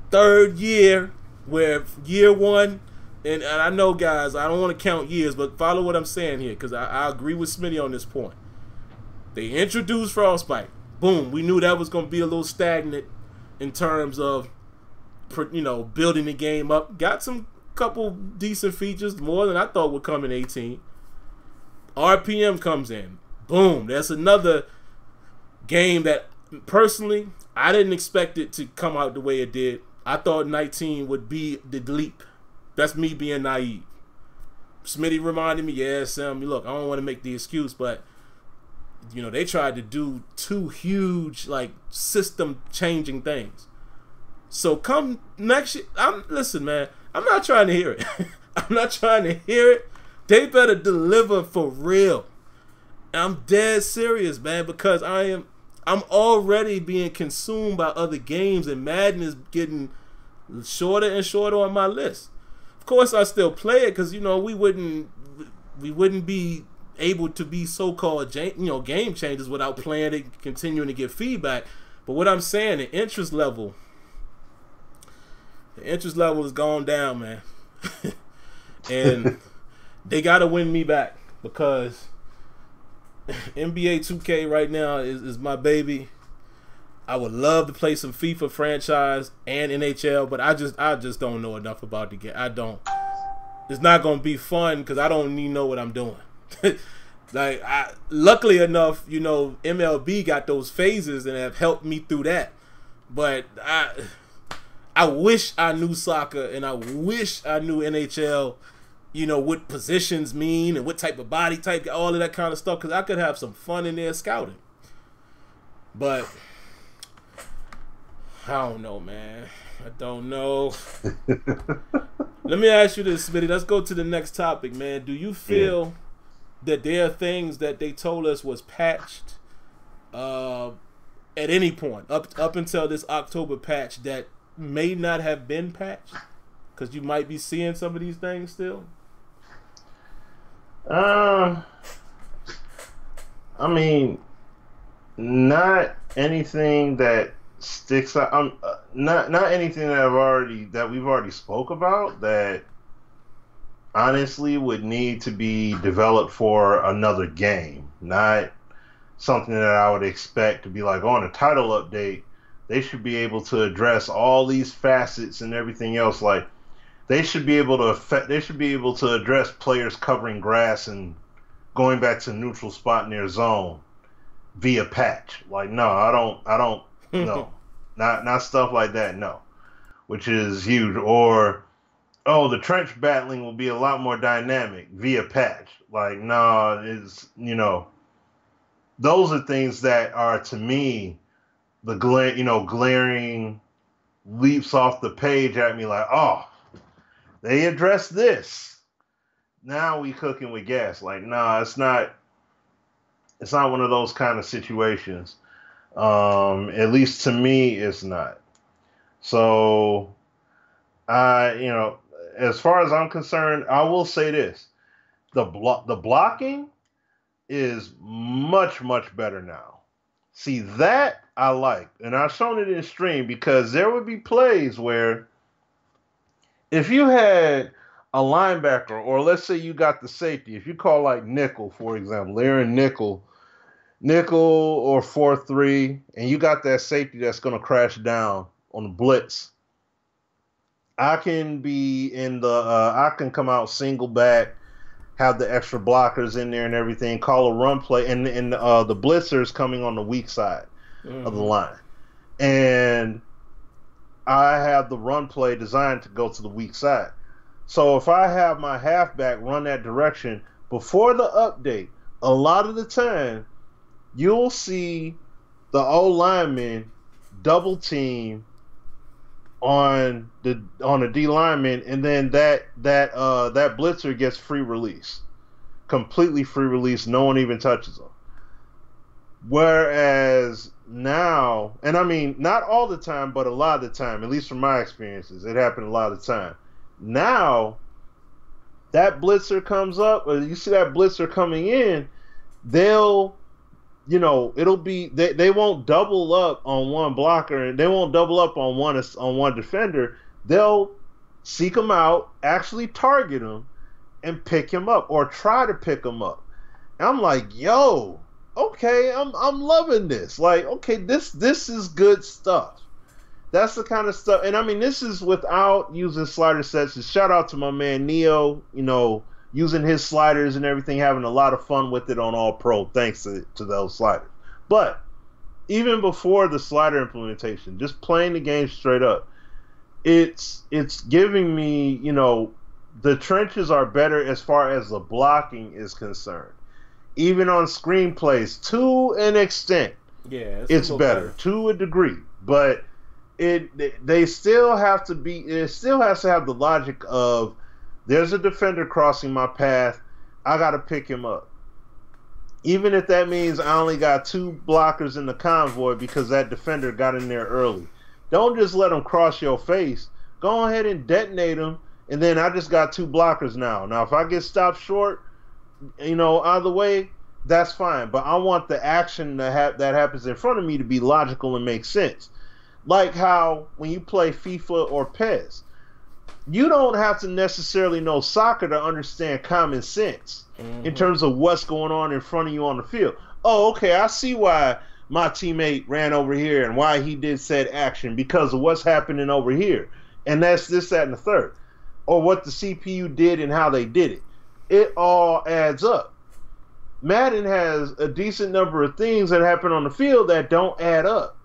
third year, where year one, and I know, guys, I don't want to count years, but follow what I'm saying here, because I agree with Smitty on this point. They introduced Frostbite. Boom. We knew that was going to be a little stagnant in terms of, you know, building the game up. Got some couple decent features, more than I thought would come in 18. RPM comes in. Boom. That's another game that, personally, I didn't expect it to come out the way it did. I thought 19 would be the leap. That's me being naive. Smitty reminded me, yeah, Sam, look, I don't want to make the excuse, but, you know, they tried to do two huge, like, system-changing things. So come next year, listen, man, I'm not trying to hear it. I'm not trying to hear it. They better deliver for real. And I'm dead serious, man, because I'm already being consumed by other games, and Madden is getting shorter and shorter on my list. Of course, I still play it because, you know, we wouldn't be able to be so-called game changers without playing it, continuing to get feedback. But what I'm saying, the interest level has gone down, man. And they got to win me back, because NBA 2K right now is my baby. I would love to play some FIFA franchise and NHL, but I just don't know enough about the game. I don't. It's not gonna be fun because I don't even know what I'm doing. Like, luckily enough, you know, MLB got those phases and have helped me through that. But I wish I knew soccer, and I wish I knew NHL. You know, what positions mean and what type of body type, all of that kind of stuff, because I could have some fun in there scouting. But I don't know, man. I don't know. Let me ask you this, Smitty. Let's go to the next topic, man. Do you feel that there are things that they told us was patched at any point up until this October patch that may not have been patched? Because you might be seeing some of these things still. I mean, not anything that sticks out. Not anything that we've already spoke about that honestly would need to be developed for another game. Not something that I would expect to be like, on a title update, they should be able to address all these facets and everything else. Like, they should be able to address players covering grass and going back to neutral spot in their zone via patch. Like, no, I don't no. Not stuff like that, no. Which is huge. Or, oh, the trench battling will be a lot more dynamic via patch. Like, no, it's, you know, those are things that are, to me, the glaring leaps off the page at me like, oh, they addressed this. Now we cooking with gas. Like, nah, it's not one of those kind of situations. At least to me, it's not. So, as far as I'm concerned, I will say this. The blocking is much, much better now. See, that I like. And I've shown it in stream, because there would be plays where if you had a linebacker, or let's say you got the safety, if you call like nickel, for example, they're in nickel, nickel or 4-3, and you got that safety that's going to crash down on the blitz, I can be in the I can come out single back, have the extra blockers in there and everything, call a run play, and the blitzer's coming on the weak side of the line, and I have the run play designed to go to the weak side. So if I have my halfback run that direction before the update, a lot of the time you'll see the O lineman double team on a D lineman, and then that blitzer gets free release, completely free release. No one even touches them. Whereas now, and I mean not all the time, but a lot of the time, at least from my experiences, it happened a lot of the time. Now that blitzer comes up, or you see that blitzer coming in, they'll, it'll be they won't double up on one blocker, and they won't double up on one defender. They'll seek him out, actually target him, and pick him up, or try to pick him up. And I'm like, yo, okay, I'm loving this. Like, okay, this is good stuff. That's the kind of stuff, and I mean, this is without using slider sets. And shout out to my man Neo, using his sliders and everything, having a lot of fun with it on All Pro, thanks to those sliders. But even before the slider implementation, just playing the game straight up, it's giving me, the trenches are better as far as the blocking is concerned. Even on screenplays, to an extent, it's better to a degree, but it still has to have the logic of, there's a defender crossing my path, I got to pick him up. Even if that means I only got 2 blockers in the convoy because that defender got in there early. Don't just let him cross your face. Go ahead and detonate him, and then I just got 2 blockers now. Now, if I get stopped short, either way, that's fine. But I want the action that happens in front of me to be logical and make sense. Like how when you play FIFA or PES, you don't have to necessarily know soccer to understand common sense in terms of what's going on in front of you on the field. Oh, okay, I see why my teammate ran over here and why he did said action, because of what's happening over here. And that's this, that, and the third. Or what the CPU did and how they did it. It all adds up. Madden has a decent number of things that happen on the field that don't add up.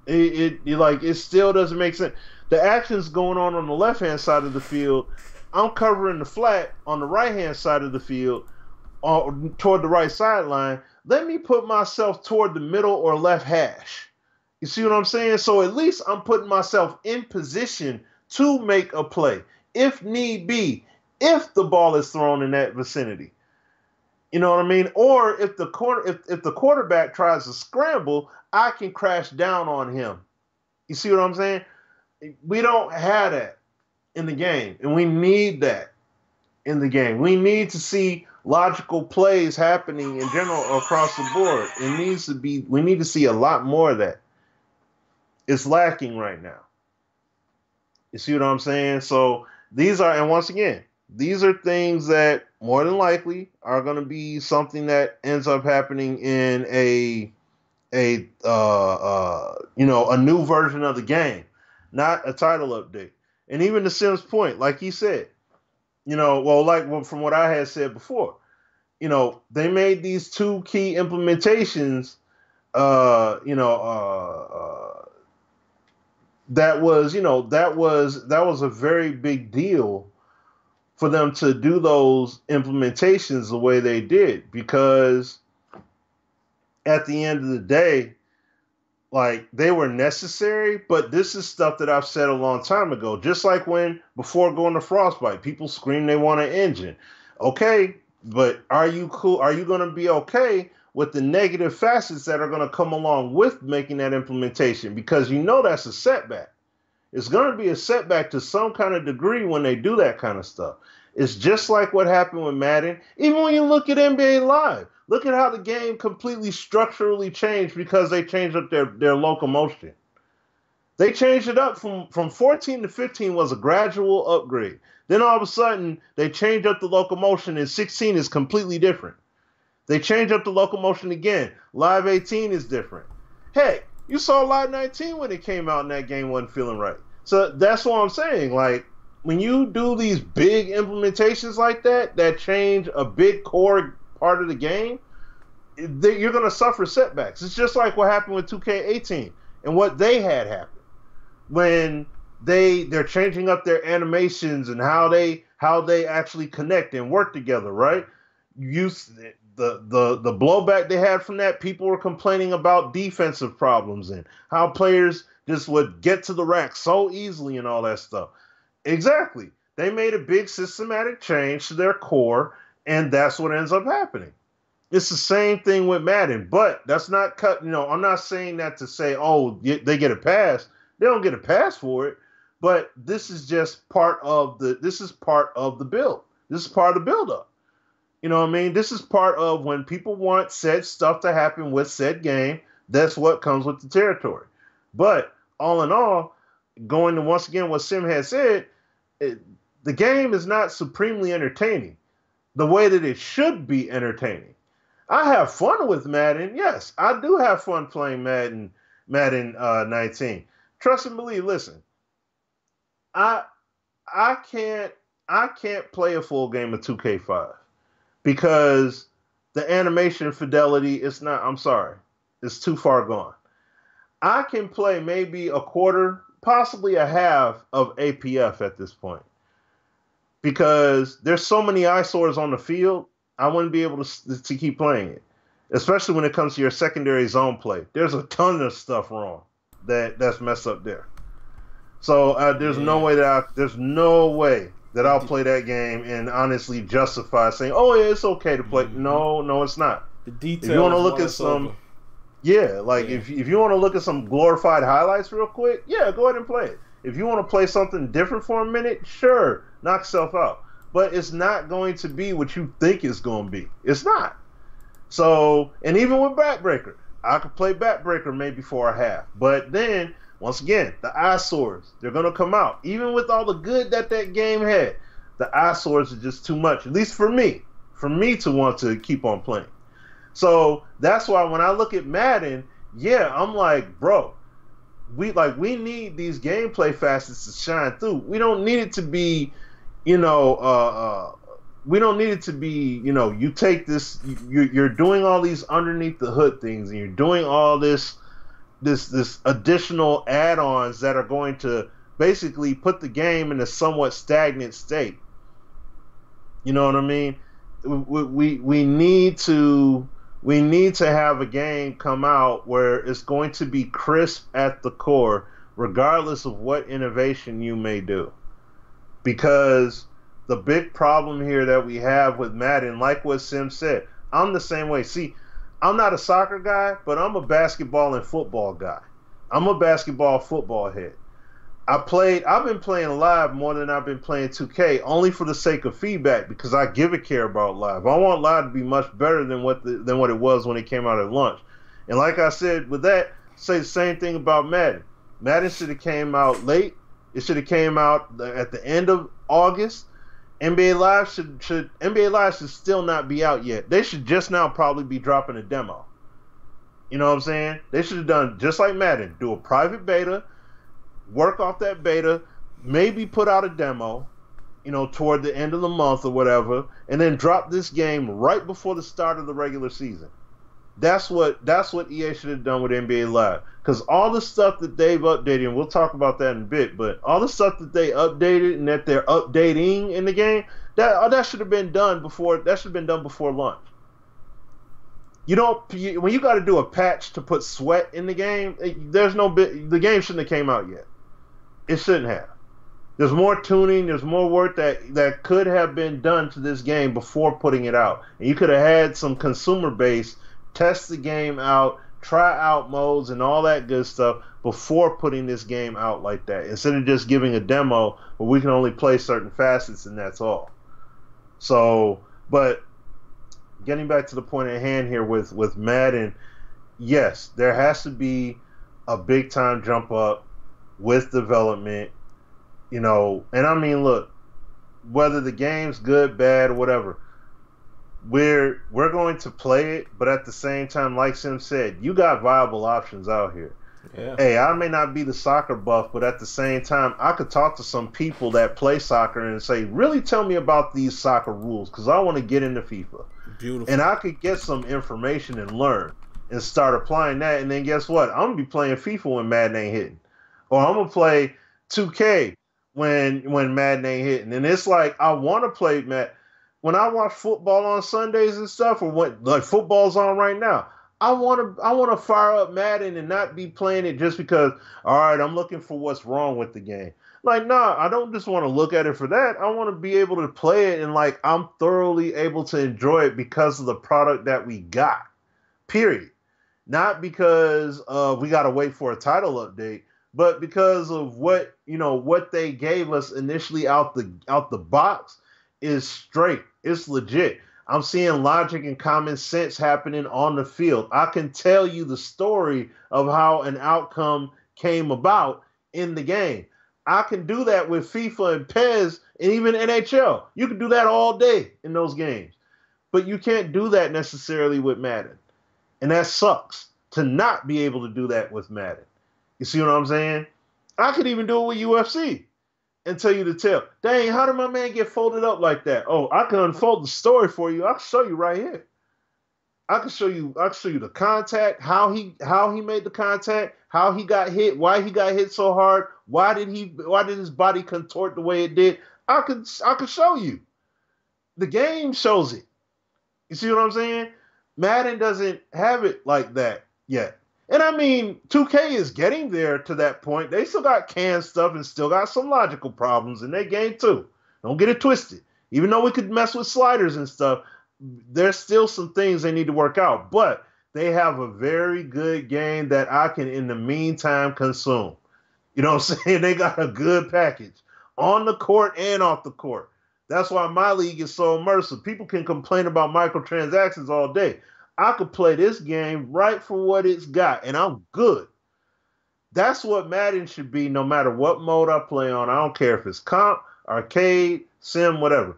It still doesn't make sense. The action's going on the left-hand side of the field. I'm covering the flat on the right-hand side of the field, toward the right sideline. Let me put myself toward the middle or left hash. You see what I'm saying? So at least I'm putting myself in position to make a play, if need be, if the ball is thrown in that vicinity. You know what I mean? Or if the quarterback tries to scramble, I can crash down on him. You see what I'm saying? We don't have that in the game, and we need that in the game. We need to see logical plays happening in general across the board. We need to see a lot more of that. It's lacking right now. You see what I'm saying? So these are things that more than likely are going to be something that ends up happening in a new version of the game, not a title update. And even the Sims point, like he said, from what I had said before, they made these 2 key implementations, that was a very big deal for them to do those implementations the way they did, because at the end of the day, they were necessary. But this is stuff that I've said a long time ago. Just like before going to Frostbite, people scream they want an engine. Okay, but are you cool? Are you going to be okay with the negative facets that are going to come along with making that implementation? Because that's a setback. It's going to be a setback to some kind of degree when they do that kind of stuff. It's just like what happened with Madden. Even when you look at NBA Live, look at how the game completely structurally changed because they changed up their locomotion. They changed it up from 14 to 15 was a gradual upgrade. Then all of a sudden, they changed up the locomotion, and 16 is completely different. They change up the locomotion again. Live 18 is different. Heck, you saw Live 19 when it came out and that game wasn't feeling right. So that's what I'm saying. Like, when you do these big implementations like that change a big core part of the game, you're going to suffer setbacks. It's just like what happened with 2K18 and what they had happen when they're changing up their animations and how they actually connect and work together, right? The blowback they had from that, people were complaining about defensive problems and how players just would get to the rack so easily and all that stuff. Exactly. They made a big systematic change to their core, and that's what ends up happening. It's the same thing with Madden, but that's not cut. I'm not saying that to say, oh, they get a pass. They don't get a pass for it, but this is just part of the build. This is part of the build-up. You know what I mean? This is part of when people want said stuff to happen with said game. That's what comes with the territory. But all in all, going to once again what Sim had said, the game is not supremely entertaining the way that it should be entertaining. I have fun with Madden. Yes, I do have fun playing Madden 19. Trust and believe. Listen, I can't play a full game of 2K5 because the animation fidelity is not. I'm sorry, it's too far gone. I can play maybe a quarter, possibly a half of APF at this point because there's so many eyesores on the field. I wouldn't be able to keep playing it, especially when it comes to your secondary zone play. There's a ton of stuff wrong that's messed up there. So there's no way that I'll play that game and honestly justify saying, "Oh yeah, it's okay to play." Mm-hmm. No, it's not. The details. If you want to look at some, if you want to look at some glorified highlights real quick, yeah, go ahead and play it. If you want to play something different for a minute, sure, knock yourself out. But it's not going to be what you think it's going to be. It's not. So, and even with Backbreaker, I could play Backbreaker maybe for a half. But then, once again, the eyesores, they're going to come out. Even with all the good that game had, the eyesores are just too much, at least for me to want to keep on playing. So, that's why when I look at Madden, yeah, I'm like, bro, we need these gameplay facets to shine through. We don't need it to be... we don't need it to be, you take this, you're doing all these underneath the hood things, and you're doing all this additional add-ons that are going to basically put the game in a somewhat stagnant state. You know what I mean? We need to have a game come out where it's going to be crisp at the core, regardless of what innovation you may do. Because the big problem here that we have with Madden, like what Sim said, I'm the same way. See, I'm not a soccer guy, but I'm a basketball and football guy. I'm a basketball football head. I've been playing live more than I've been playing 2K, only for the sake of feedback, because I give a care about live. I want live to be much better than what it was when it came out at launch. And like I said, with that, say the same thing about Madden. Madden should have came out late. It should have came out at the end of August. NBA Live should still not be out yet. They should just now probably be dropping a demo. You know what I'm saying? They should have done just like Madden. Do a private beta, work off that beta, maybe put out a demo, toward the end of the month or whatever, and then drop this game right before the start of the regular season. That's what EA should have done with NBA Live. Because all the stuff that they've updated, and we'll talk about that in a bit, but all the stuff that they updated and that they're updating in the game, that should have been done before. That should have been done before launch. When you got to do a patch to put sweat in the game, the game shouldn't have came out yet. It shouldn't have. There's more tuning, there's more work that could have been done to this game before putting it out. And you could have had some consumer base test the game out, try out modes and all that good stuff before putting this game out like that, instead of just giving a demo where we can only play certain facets and that's all. So, but getting back to the point at hand here with Madden, yes, there has to be a big time jump up with development, and I mean, look, whether the game's good, bad, or whatever, we're going to play it, but at the same time, like Sim said, you got viable options out here. Yeah. Hey, I may not be the soccer buff, but at the same time, I could talk to some people that play soccer and say, really tell me about these soccer rules, because I want to get into FIFA. Beautiful. And I could get some information and learn and start applying that. And then guess what? I'm going to be playing FIFA when Madden ain't hitting. Or I'm going to play 2K when Madden ain't hitting. And it's like, I want to play Madden. When I watch football on Sundays and stuff, or when like football's on right now, I want to fire up Madden and not be playing it just because, all right, I'm looking for what's wrong with the game. Like, nah, I don't just want to look at it for that. I want to be able to play it and like I'm thoroughly able to enjoy it because of the product that we got. Period. Not because we got to wait for a title update, but because of what they gave us initially out the box is straight. It's legit. I'm seeing logic and common sense happening on the field. I can tell you the story of how an outcome came about in the game. I can do that with FIFA and PES and even NHL. You can do that all day in those games. But you can't do that necessarily with Madden. And that sucks to not be able to do that with Madden. You see what I'm saying? I could even do it with UFC and tell you the tale. Dang, how did my man get folded up like that? Oh, I can unfold the story for you. I'll show you right here. I can show you the contact, how he made the contact, how he got hit, why he got hit so hard, why did his body contort the way it did. I could show you. The game shows it. You see what I'm saying? Madden doesn't have it like that yet. And I mean, 2K is getting there to that point. They still got canned stuff and still got some logical problems in their game too. Don't get it twisted. Even though we could mess with sliders and stuff, there's still some things they need to work out. But they have a very good game that I can, in the meantime, consume. You know what I'm saying? They got a good package on the court and off the court. That's why my league is so immersive. People can complain about microtransactions all day. I could play this game right for what it's got, and I'm good. That's what Madden should be no matter what mode I play on. I don't care if it's comp, arcade, sim, whatever.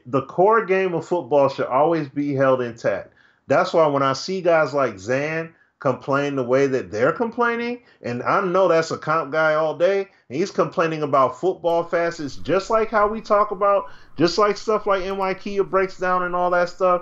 The core game of football should always be held intact. That's why when I see guys like Zan complain the way that they're complaining, and I know that's a comp guy all day, and he's complaining about football facets just like how we talk about, just like stuff like NY Kia breaks down and all that stuff.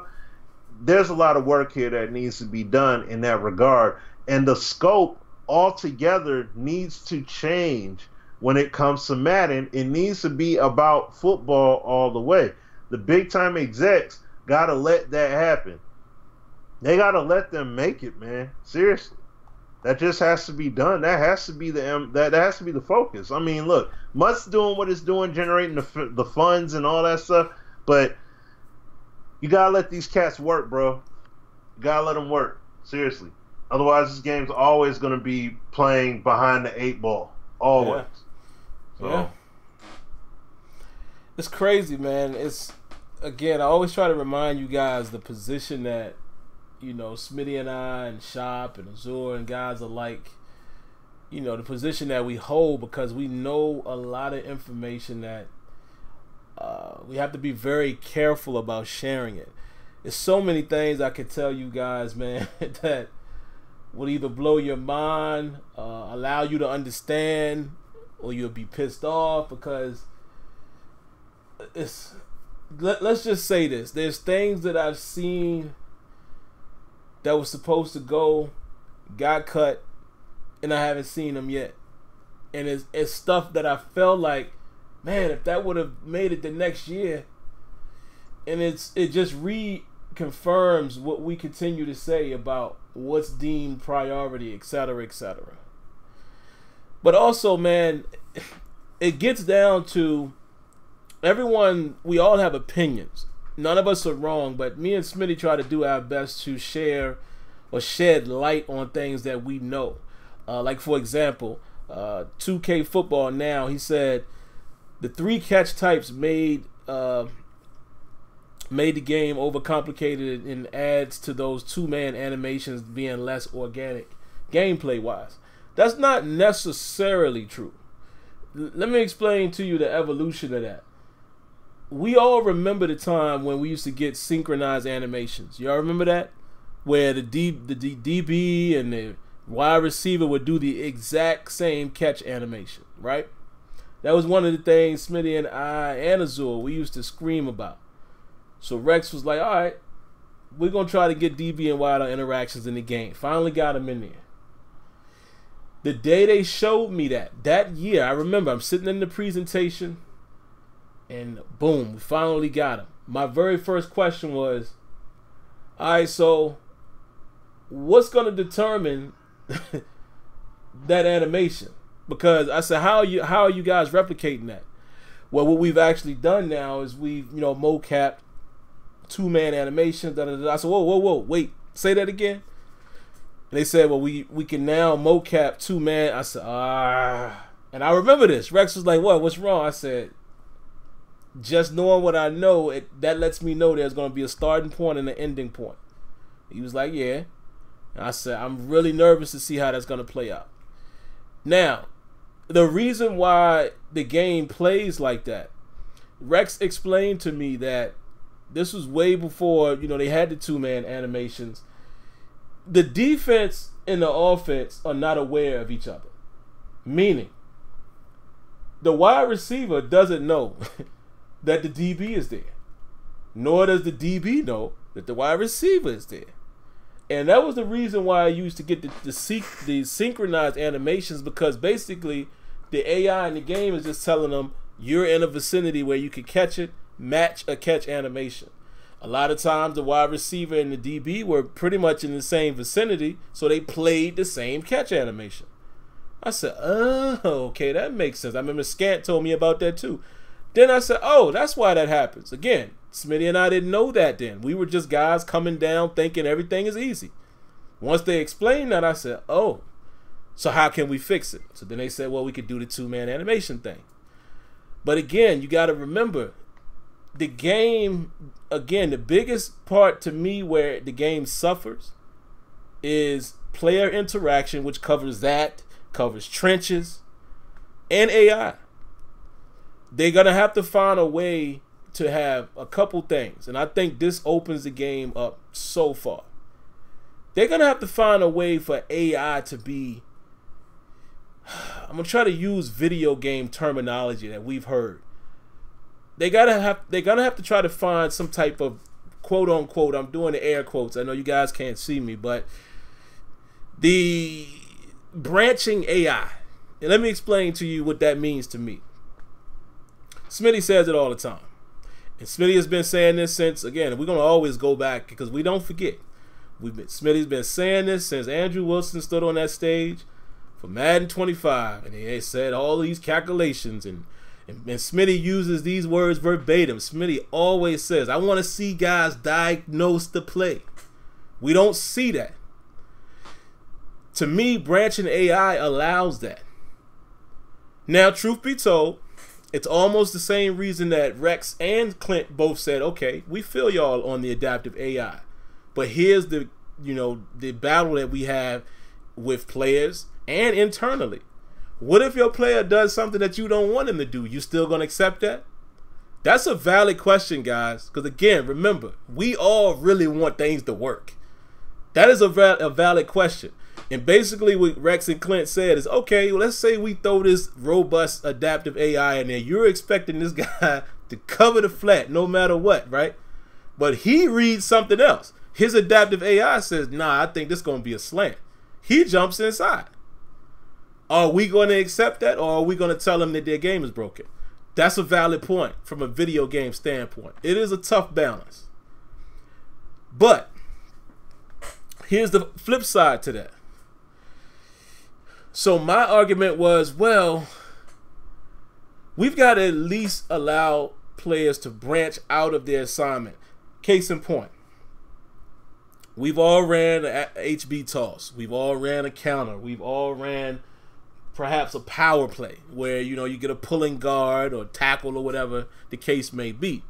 There's a lot of work here that needs to be done in that regard. And the scope altogether needs to change when it comes to Madden. It needs to be about football all the way. The big-time execs got to let that happen. They got to let them make it, man. Seriously. That just has to be done. That has to be that has to be the focus. I mean, look, Mutt's doing what it's doing, generating the funds and all that stuff, but you gotta let these cats work, bro. You gotta let them work. Seriously. Otherwise, this game's always gonna be playing behind the 8 ball. Always. Yeah. So. Yeah. It's crazy, man. It's, again, I always try to remind you guys the position that, Smitty and I and Shop and Azure and guys alike, the position that we hold, because we know a lot of information that we have to be very careful about sharing it. There's so many things I could tell you guys, man, that will either blow your mind, allow you to understand, or you'll be pissed off, because let's just say this. There's things that I've seen that was supposed to go, got cut, and I haven't seen them yet. And it's stuff that I felt like, man, if that would have made it the next year. And it just reconfirms what we continue to say about what's deemed priority, etc., etc. But also, man, it gets down to everyone, we all have opinions. None of us are wrong, but me and Smitty try to do our best to share or shed light on things that we know. Like, for example, 2K football now, he said the 3 catch types made the game overcomplicated and adds to those 2-man animations being less organic gameplay wise. That's not necessarily true. Let me explain to you the evolution of that. we all remember the time when we used to get synchronized animations. Y'all remember that? Where the DB and the wide receiver would do the exact same catch animation, right? That was one of the things Smitty and I and Azure, we used to scream about. So Rex was like, all right, we're going to try to get DB and wider interactions in the game. Finally got him in there. The day they showed me that year, I remember I'm sitting in the presentation and boom, we finally got him. My very first question was, all right, so what's going to determine that animation? Because I said, how are you guys replicating that? Well, what we've actually done now is we've, mocapped two-man animations. I said, whoa, wait, say that again. And they said, well, we can now mocap two-man. I said, and I remember this. Rex was like, what's wrong? I said, just knowing what I know, that lets me know there's going to be a starting point and an ending point. He was like, yeah. And I said, I'm really nervous to see how that's going to play out. Now, the reason why the game plays like that, Rex explained to me that this was way before, they had the two-man animations. The defense and the offense are not aware of each other. Meaning, the wide receiver doesn't know that the DB is there. Nor does the DB know that the wide receiver is there. And that was the reason why I used to get the synchronized animations, because basically the AI in the game is just telling them you're in a vicinity where you can catch it, match a catch animation. A lot of times the wide receiver and the DB were pretty much in the same vicinity, so they played the same catch animation. I said, oh, okay, that makes sense. I remember Scant told me about that too. Then I said, oh, that's why that happens. Again, Smitty and I didn't know that then. We were just guys coming down thinking everything is easy. Once they explained that, I said, oh, so how can we fix it? So then they said, well, we could do the two-man animation thing. But again, you got to remember, the game, again, the biggest part to me where the game suffers is player interaction, which covers trenches, and AI. They're going to have to find a way to have a couple things, and I think this opens the game up so far. They're going to have to find a way for AI to be, I'm going to try to use video game terminology that we've heard. They're gonna have to try to find some type of quote unquote, I'm doing the air quotes, I know you guys can't see me, but the branching AI. And let me explain to you what that means to me. Smitty says it all the time. And Smitty has been saying this since, again, we're going to always go back because we don't forget. Smitty's been saying this since Andrew Wilson stood on that stage for Madden 25. And he said all these calculations. And Smitty uses these words verbatim. Smitty always says, I want to see guys diagnose the play. We don't see that. To me, branching AI allows that. Now, truth be told, it's almost the same reason that Rex and Clint both said, okay, we feel y'all on the adaptive AI. But here's the battle that we have with players and internally. What if your player does something that you don't want him to do? You still gonna accept that? That's a valid question, guys. Because again, remember, we all really want things to work. That is a valid question. And basically what Rex and Clint said is, okay, well, let's say we throw this robust adaptive AI in there. You're expecting this guy to cover the flat no matter what, right? But he reads something else. His adaptive AI says, nah, I think this is going to be a slant. He jumps inside. Are we going to accept that, or are we going to tell them that their game is broken? That's a valid point from a video game standpoint. It is a tough balance. But here's the flip side to that. So my argument was, well, we've got to at least allow players to branch out of their assignment. Case in point, we've all ran an HB toss. We've all ran a counter. We've all ran perhaps a power play where, you get a pulling guard or tackle or whatever the case may be.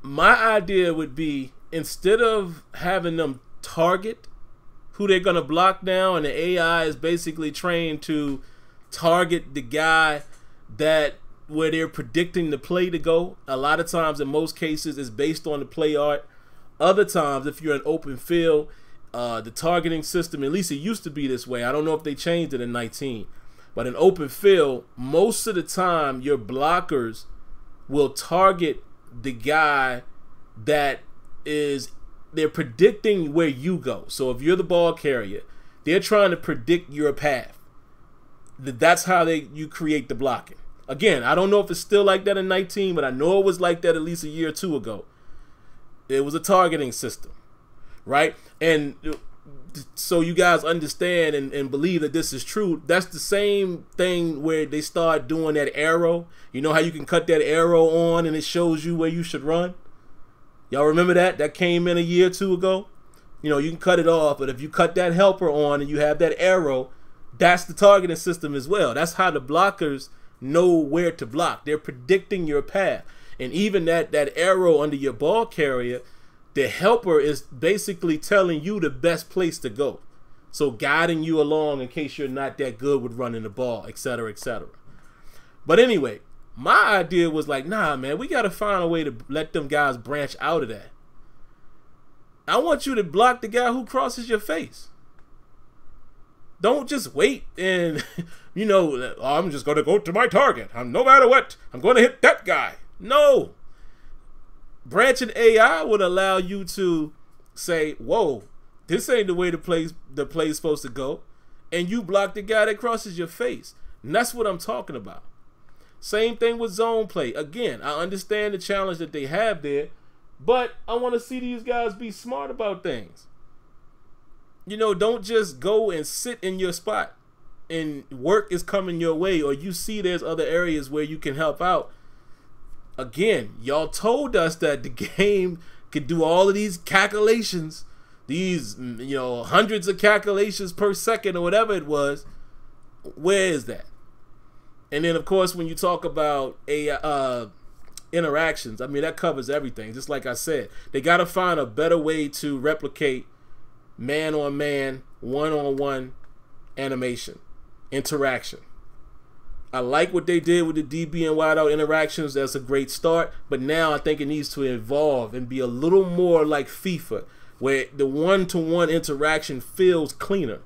My idea would be, instead of having them target who they're going to block now, and the AI is basically trained to target the guy that where they're predicting the play to go. A lot of times, in most cases, it's based on the play art. Other times, if you're in open field, the targeting system, at least it used to be this way. I don't know if they changed it in 19. But in open field, most of the time, your blockers will target the guy that is, they're predicting where you go. So if you're the ball carrier, they're trying to predict your path. That's how you create the blocking. Again, I don't know if it's still like that in 19, but I know it was like that at least a year or two ago. It was a targeting system, right? And so you guys understand and believe that this is true. That's the same thing where they start doing that arrow. You know how you can cut that arrow on and it shows you where you should run? Y'all remember that? That came in a year or two ago. You know, you can cut it off, but if you cut that helper on and you have that arrow, that's the targeting system as well. That's how the blockers know where to block. They're predicting your path. And even that arrow under your ball carrier, the helper is basically telling you the best place to go. So guiding you along in case you're not that good with running the ball, etc., etc. But anyway, my idea was like, nah, man, we got to find a way to let them guys branch out of that. I want you to block the guy who crosses your face. Don't just wait and, you know, oh, I'm just going to go to my target. No matter what, I'm going to hit that guy. No. Branching AI would allow you to say, whoa, this ain't the way the play's supposed to go. And you block the guy that crosses your face. And that's what I'm talking about. Same thing with zone play. Again, I understand the challenge that they have there, but I want to see these guys be smart about things. You know, don't just go and sit in your spot and work is coming your way, or you see there's other areas where you can help out. Again, y'all told us that the game could do all of these calculations, these, you know, hundreds of calculations per second or whatever it was. Where is that? And then, of course, when you talk about interactions, I mean, that covers everything. Just like I said, they got to find a better way to replicate man-on-man, one-on-one animation, interaction. I like what they did with the DB and wideout interactions. That's a great start. But now I think it needs to evolve and be a little more like FIFA, where the one-to-one interaction feels cleaner.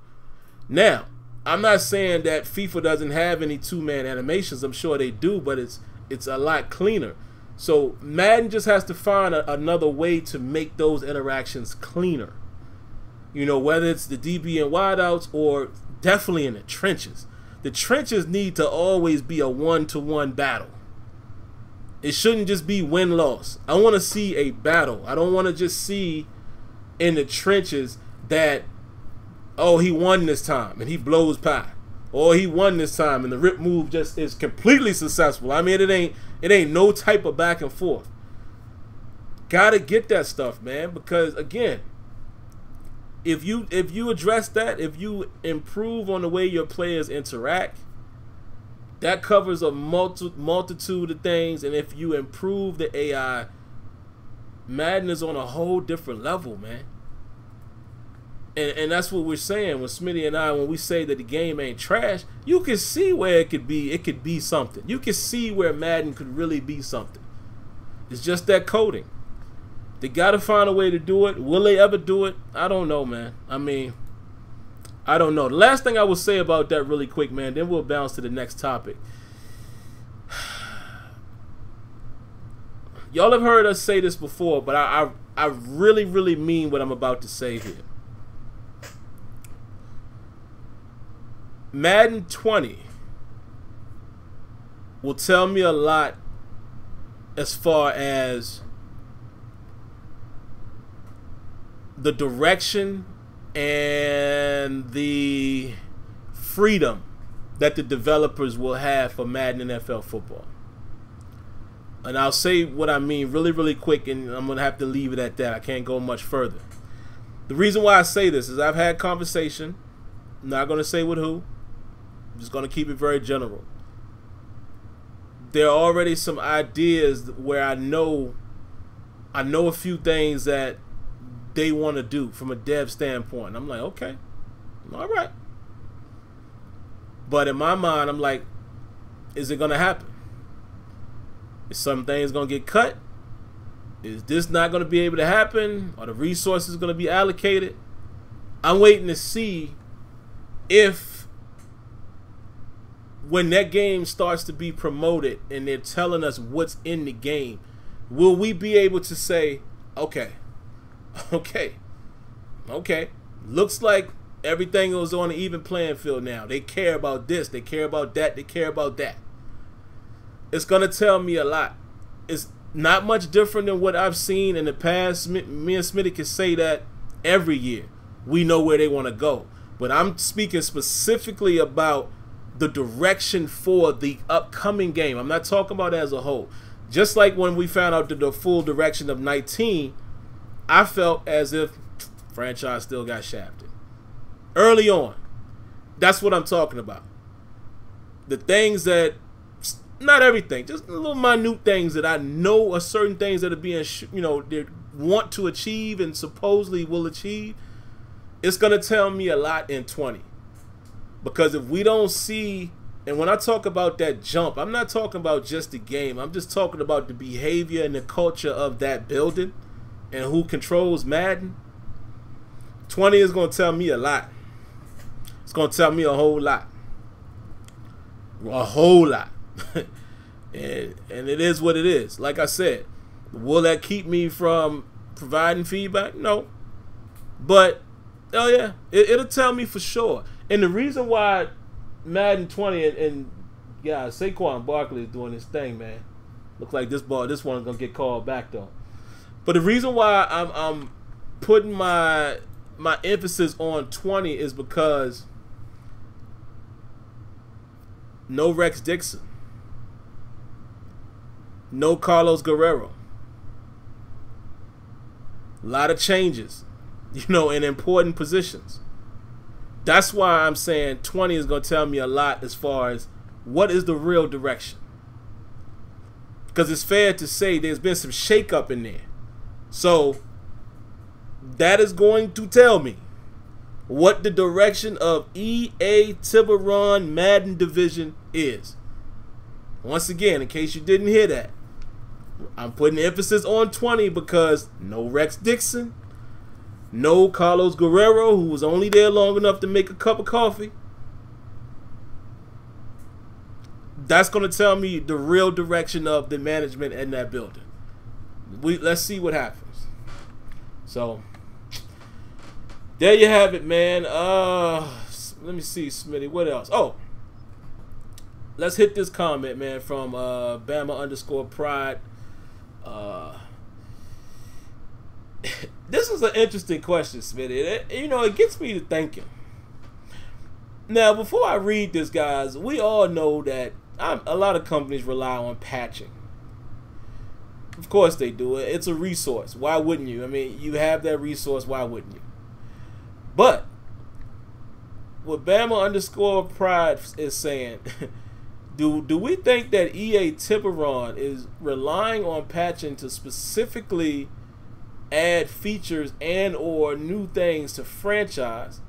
Now, I'm not saying that FIFA doesn't have any two-man animations. I'm sure they do, but it's a lot cleaner. So Madden just has to find another way to make those interactions cleaner. You know, whether it's the DB and wideouts or definitely in the trenches. The trenches need to always be a one-to-one battle. It shouldn't just be win-loss. I want to see a battle. I don't want to just see in the trenches that, oh, he won this time and he blows pie. Or he won this time and the rip move just is completely successful. I mean, it ain't no type of back and forth. Gotta get that stuff, man, because again, if you address that, if you improve on the way your players interact, that covers a multitude of things. And if you improve the AI, Madden is on a whole different level, man. And that's what we're saying with Smitty and I when we say that the game ain't trash. You can see where it could be something. You can see where Madden could really be something. It's just that coding. They got to find a way to do it. Will they ever do it? I don't know, man. I mean, I don't know. The last thing I will say about that really quick, man, then we'll bounce to the next topic. Y'all have heard us say this before, but I really, really mean what I'm about to say here. Madden 20 will tell me a lot as far as the direction and the freedom that the developers will have for Madden NFL football. And I'll say what I mean really, really quick, and I'm going to have to leave it at that. I can't go much further. The reason why I say this is I've had conversation. I'm not going to say with who. I'm just going to keep it very general. There are already some ideas where I know a few things that they want to do from a dev standpoint. I'm like, okay, all right. But in my mind, I'm like, is it going to happen? Is some things gonna get cut? Is this not gonna be able to happen? Are the resources gonna be allocated? I'm waiting to see if when that game starts to be promoted and they're telling us what's in the game, will we be able to say, okay, looks like everything is on an even playing field now. They care about this, they care about that, they care about that. It's going to tell me a lot. It's not much different than what I've seen in the past. Me and Smitty can say that every year. We know where they want to go. But I'm speaking specifically about the direction for the upcoming game. I'm not talking about as a whole. Just like when we found out the full direction of 19, I felt as if franchise still got shafted. Early on. That's what I'm talking about. The things that, not everything, just little minute things that I know are certain things that are being, they want to achieve and supposedly will achieve. It's going to tell me a lot in 20. Because if we don't see, and when I talk about that jump, I'm not talking about just the game. I'm just talking about the behavior and the culture of that building and who controls Madden. 20 is going to tell me a lot. It's going to tell me a whole lot. A whole lot. and it is what it is. Like I said, will that keep me from providing feedback? No. But, oh yeah, it'll tell me for sure. And the reason why Madden 20 and Saquon Barkley is doing this thing, man. Looks like this one's gonna get called back though. But the reason why I'm putting my emphasis on 20 is because no Rex Dixon, no Carlos Guerrero, a lot of changes, in important positions. That's why I'm saying 20 is going to tell me a lot as far as what is the real direction. Because it's fair to say there's been some shakeup in there. So that is going to tell me what the direction of EA Tiburon Madden division is. Once again, in case you didn't hear that, I'm putting emphasis on 20 because no Rex Dixon, no Carlos Guerrero, who was only there long enough to make a cup of coffee. That's going to tell me the real direction of the management in that building. Let's see what happens. So, there you have it, man. Let me see, Smitty. What else? Oh, let's hit this comment, man, from Bama_Pride. This is an interesting question, Smitty. It gets me to thinking. Now, before I read this, guys, we all know that a lot of companies rely on patching. Of course they do. It's a resource. Why wouldn't you? I mean, you have that resource. Why wouldn't you? But what Bama_Pride is saying, do we think that EA Tiburon is relying on patching to specifically add features and or new things to franchise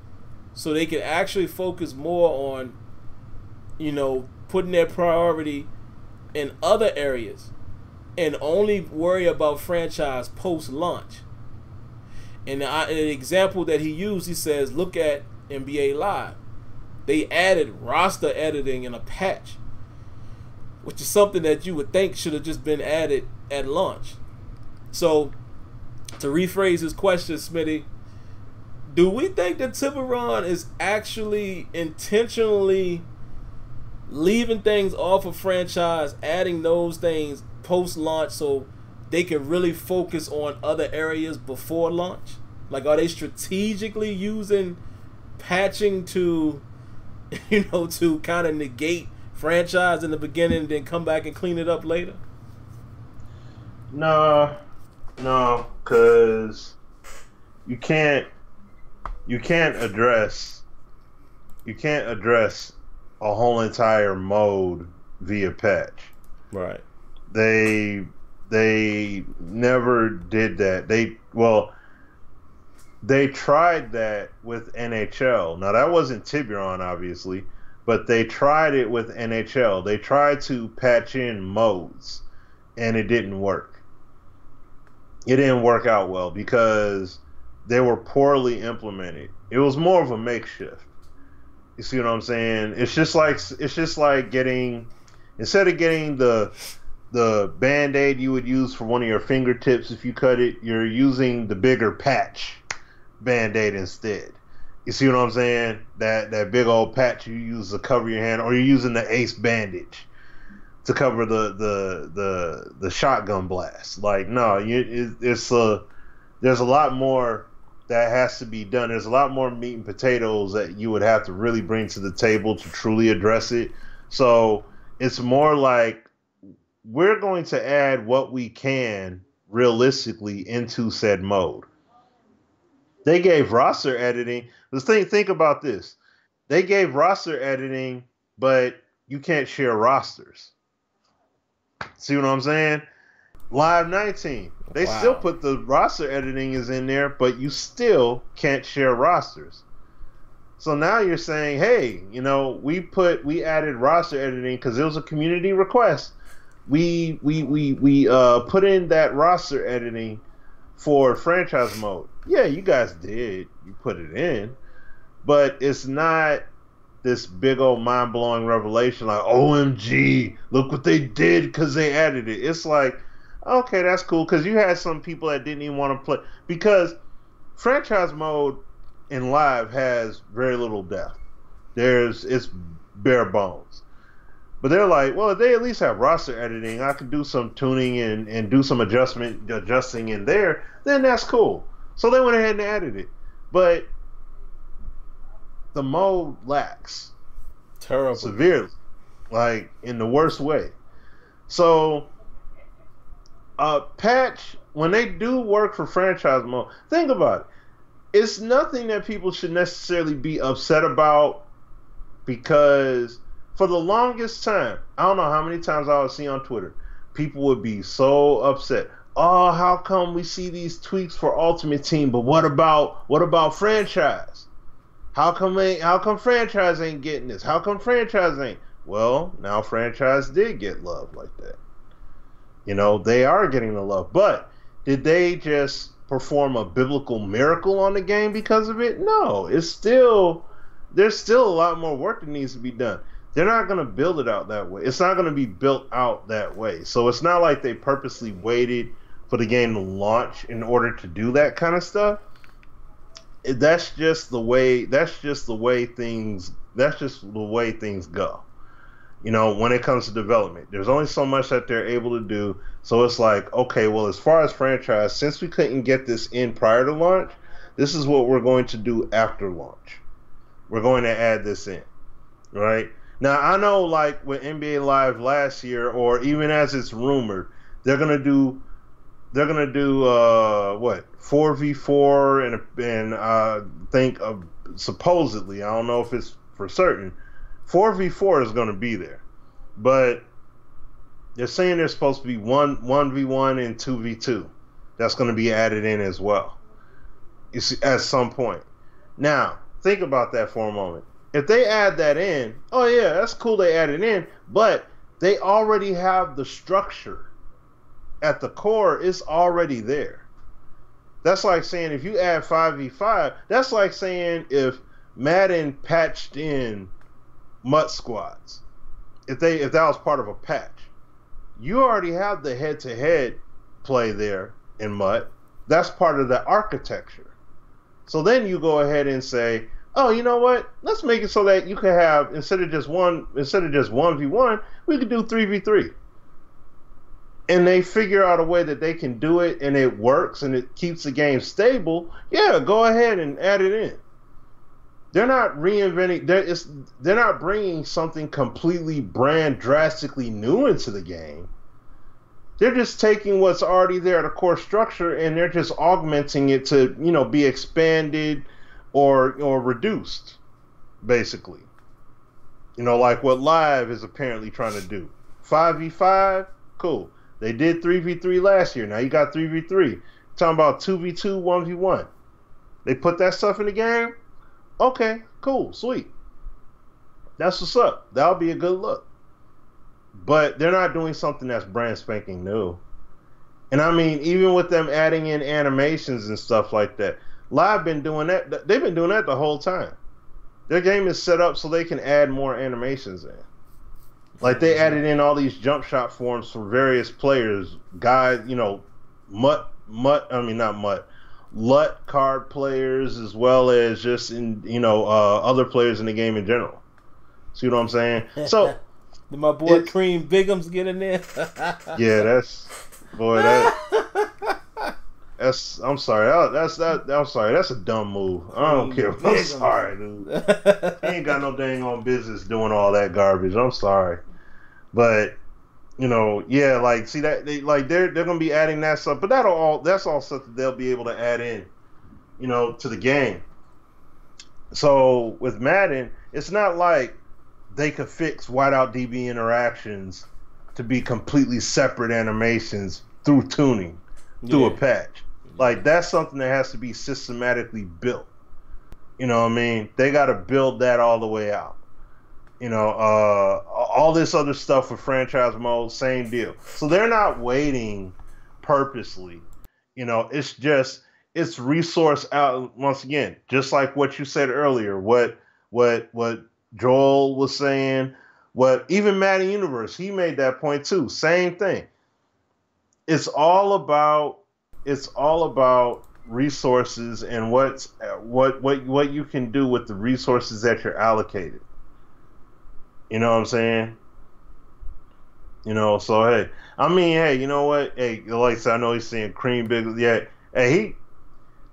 so they can actually focus more on putting their priority in other areas and only worry about franchise post-launch? And the example that he used, he says, look at NBA Live. They added roster editing in a patch, which is something that you would think should have just been added at launch. So, to rephrase his question, Smitty, do we think that Tiburon is actually intentionally leaving things off of franchise, adding those things post-launch so they can really focus on other areas before launch? Like, are they strategically using patching to, to kind of negate franchise in the beginning and then come back and clean it up later? No, because you can't address a whole entire mode via patch. Right. They never did that. They tried that with NHL. Now that wasn't Tiburon, obviously, but they tried it with NHL. They tried to patch in modes, and it didn't work. It didn't work out well because they were poorly implemented. It was more of a makeshift. You see what I'm saying? It's just like getting, instead of getting the Band-Aid you would use for one of your fingertips if you cut it, you're using the bigger patch Band-Aid instead. You see what I'm saying? That big old patch you use to cover your hand, or you're using the Ace bandage to cover the shotgun blast. Like, no, there's a lot more that has to be done. There's a lot more meat and potatoes that you would have to really bring to the table to truly address it. So it's more like we're going to add what we can realistically into said mode. They gave roster editing. Think about this. They gave roster editing, but you can't share rosters. See what I'm saying? Live 19. They still put the roster editing is in there, but you still can't share rosters. So now you're saying, hey, you know, we added roster editing because it was a community request. We put in that roster editing for franchise mode. Yeah, you guys did. You put it in. But it's not this big old mind-blowing revelation like, OMG, look what they did because they added it. It's like, okay, that's cool, because you had some people that didn't even want to play. Because franchise mode in live has very little depth. It's bare bones. But they're like, well, if they at least have roster editing, I can do some tuning and do some adjusting in there, then that's cool. So they went ahead and added it. But the mode lacks. Terrible. Severely. Like, in the worst way. So, patch, when they do work for franchise mode, think about it. It's nothing that people should necessarily be upset about, because for the longest time, I don't know how many times I would see on Twitter, people would be so upset. Oh, how come we see these tweaks for Ultimate Team, but what about franchise? How come franchise ain't getting this? How come franchise ain't? Well, now franchise did get love like that. You know, they are getting the love. But did they just perform a biblical miracle on the game because of it? No. There's still a lot more work that needs to be done. They're not going to build it out that way. It's not going to be built out that way. So it's not like they purposely waited for the game to launch in order to do that kind of stuff. That's just the way things go. You know, when it comes to development, there's only so much that they're able to do. So it's like, okay, well, as far as franchise, since we couldn't get this in prior to launch, this is what we're going to do after launch. We're going to add this in, right? Now, I know, like with NBA Live last year, or even as it's rumored, they're gonna do what, 4v4 and I think supposedly, I don't know if it's for certain, 4v4 is gonna be there, but they're saying there's supposed to be 1v1 and 2v2. That's gonna be added in as well. You see, at some point. Now, think about that for a moment. If they add that in, oh yeah, that's cool they add it in, but they already have the structure. At the core, it's already there. That's like saying if you add 5v5, that's like saying if Madden patched in MUT squads. If that was part of a patch. You already have the head-to-head play there in MUT. That's part of the architecture. So then you go ahead and say, oh, you know what? Let's make it so that you can have, instead of just 1v1, we could do 3v3. And they figure out a way that they can do it, and it works, and it keeps the game stable. Yeah, go ahead and add it in. They're not reinventing. They're not bringing something completely drastically new into the game. They're just taking what's already there, the core structure, and they're just augmenting it to, you know, be expanded or reduced, basically. You know, like what Live is apparently trying to do. 5v5, cool. They did 3v3 last year. Now you got 3v3. Talking about 2v2, 1v1. They put that stuff in the game? Okay, cool, sweet. That's what's up. That'll be a good look. but they're not doing something that's brand spanking new. And I mean, even with them adding in animations and stuff like that, Live been doing that. They've been doing that the whole time. Their game is set up so they can add more animations in. Like they added in all these jump shot forms for various players, guys, you know, LUT card players, as well as just in, you know, other players in the game in general. See what I'm saying? So did my boy Cream Bigums get in there? Yeah, that's I'm sorry. That's a dumb move. I don't care. I'm sorry, dude. He ain't got no dang on business doing all that garbage. I'm sorry. But you know, yeah, like see that they're gonna be adding that stuff, but that's all stuff that they'll be able to add in, you know, to the game. So with Madden, it's not like they could fix whiteout DB interactions to be completely separate animations through tuning, through a patch. Like that's something that has to be systematically built. You know what I mean? They got to build that all the way out. You know, all this other stuff with franchise mode, same deal. So they're not waiting purposely. You know, it's resource out once again, just like what you said earlier. What Joel was saying. What even Madden Universe, he made that point too. Same thing. It's all about resources and what you can do with the resources that you're allocated. You know what I'm saying? You know, so hey, you know what? Hey, like I said, I know he's saying Cream Big. Yeah, hey,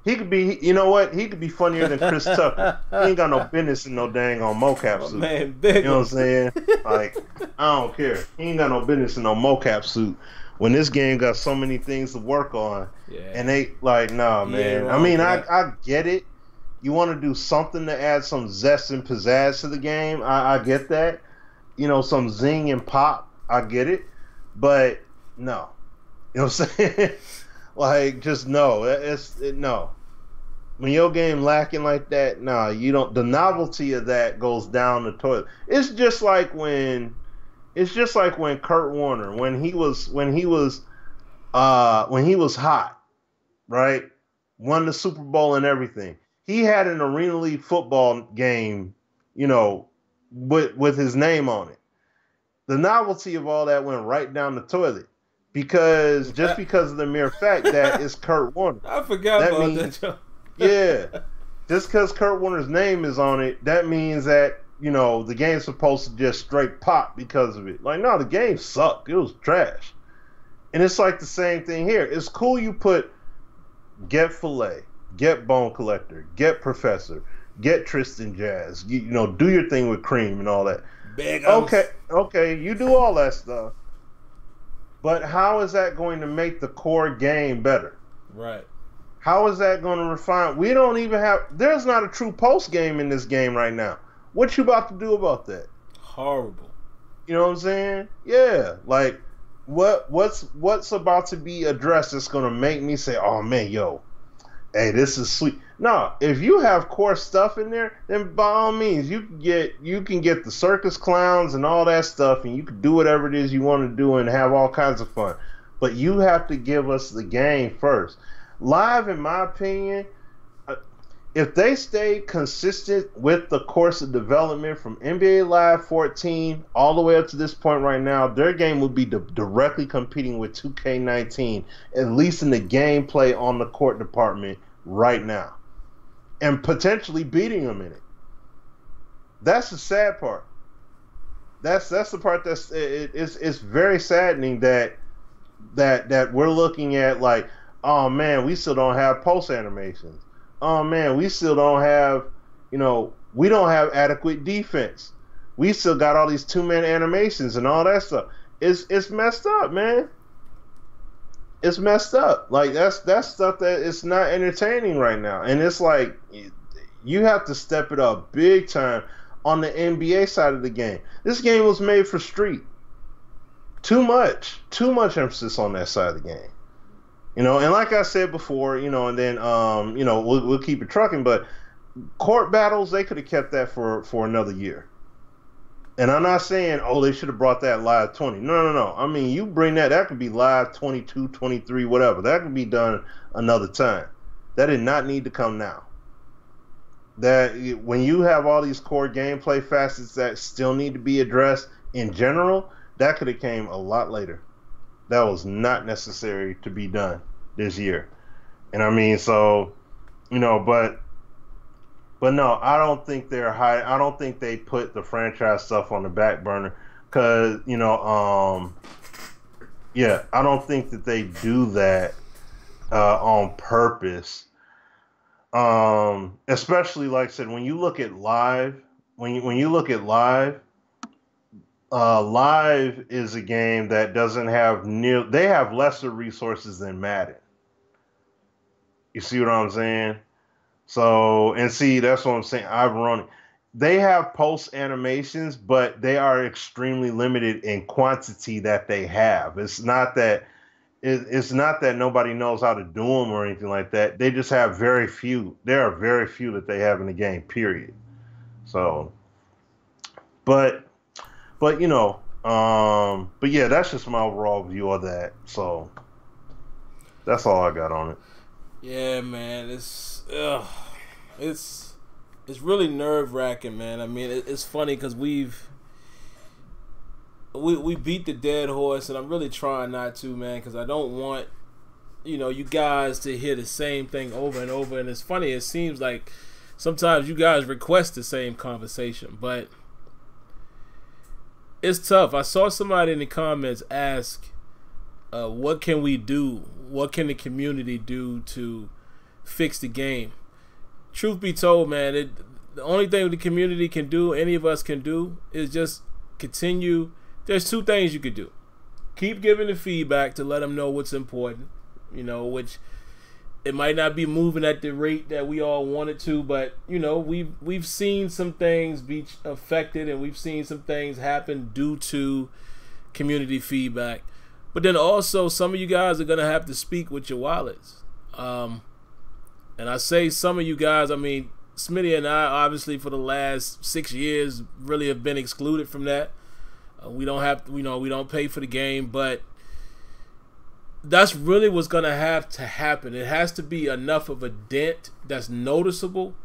he could be. You know what? He could be funnier than Chris Tucker. He ain't got no business in no dang on mocap suit. Man, you know what I'm saying? Like, I don't care. He ain't got no business in no mocap suit. When this game got so many things to work on, and they like, nah, man. I mean, I get it. You want to do something to add some zest and pizzazz to the game. I get that. You know, some zing and pop. I get it. But no. You know what I'm saying? Like, just no. No. When your game lacking like that, nah, you don't. The novelty of that goes down the toilet. It's just like when Kurt Warner, when he was hot, right? Won the Super Bowl and everything. He had an Arena League football game, you know, with his name on it. The novelty of all that went right down the toilet because of the mere fact that it's Kurt Warner. I forgot about that. Yeah, just because Kurt Warner's name is on it, that means that, you know, the game's supposed to just straight pop because of it. Like, no, the game sucked. It was trash. And it's like the same thing here. It's cool you put get Filet, get Bone Collector, get Professor, get Tristan Jazz. You know, do your thing with Cream and all that. Okay, you do all that stuff. But how is that going to make the core game better? Right. How is that going to refine? We don't even have... There's not a true post game in this game right now. What you about to do about that? Horrible. You know what I'm saying? Yeah. Like, what's about to be addressed that's going to make me say, oh, man, yo, hey, this is sweet. No, if you have core stuff in there, then by all means, you can get the circus clowns and all that stuff, and you can do whatever it is you want to do and have all kinds of fun. But you have to give us the game first. Live, in my opinion, if they stay consistent with the course of development from NBA Live 14 all the way up to this point right now, their game would be directly competing with 2K19, at least in the gameplay on the court department right now, and potentially beating them in it. That's the sad part. That's the part it's very saddening that we're looking at like, oh man, we still don't have post animations. Oh man, we still don't have, you know, we don't have adequate defense. We still got all these 2-man animations and all that stuff. It's messed up, man. It's messed up. Like that's stuff that it's not entertaining right now. And it's like you have to step it up big time on the NBA side of the game. This game was made for street. Too much emphasis on that side of the game. You know, and like I said before, you know, and then you know, we'll keep it trucking, but court battles, they could have kept that for another year. And I'm not saying, oh, they should have brought that live 20. No, no, no. I mean, you bring that could be live 22, 23, whatever. That could be done another time. That did not need to come now. That when you have all these core gameplay facets that still need to be addressed in general, that could have came a lot later. That was not necessary to be done this year. And I mean, so, but no, I don't think I don't think they put the franchise stuff on the back burner because, yeah, I don't think that they do that on purpose. Especially like I said, when you look at live, live is a game that doesn't have they have lesser resources than Madden. You see what I'm saying? So, and see, that's what I'm saying. Ironic. They have post animations, but they are extremely limited in quantity that they have. It's not that nobody knows how to do them or anything like that. They just have very few. There are very few that they have in the game, period. So, but yeah, that's just my overall view of that. So that's all I got on it. Yeah, man, it's really nerve-wracking, man. I mean, it's funny because we beat the dead horse, and I'm really trying not to, man, because I don't want you guys to hear the same thing over and over. And it's funny, it seems like sometimes you guys request the same conversation, but it's tough. I saw somebody in the comments ask, what can we do? What can the community do to fix the game? Truth be told, man, the only thing the community can do, any of us can do, is just continue. There's two things you could do. Keep giving the feedback to let them know what's important, which it might not be moving at the rate that we all want it to, but, we've seen some things be affected, and we've seen some things happen due to community feedback. But then also, some of you guys are going to have to speak with your wallets. And I say some of you guys, I mean, Smitty and I, obviously, for the last 6 years, really have been excluded from that. We don't have, we don't pay for the game, but that's really what's going to have to happen. It has to be enough of a dent that's noticeable.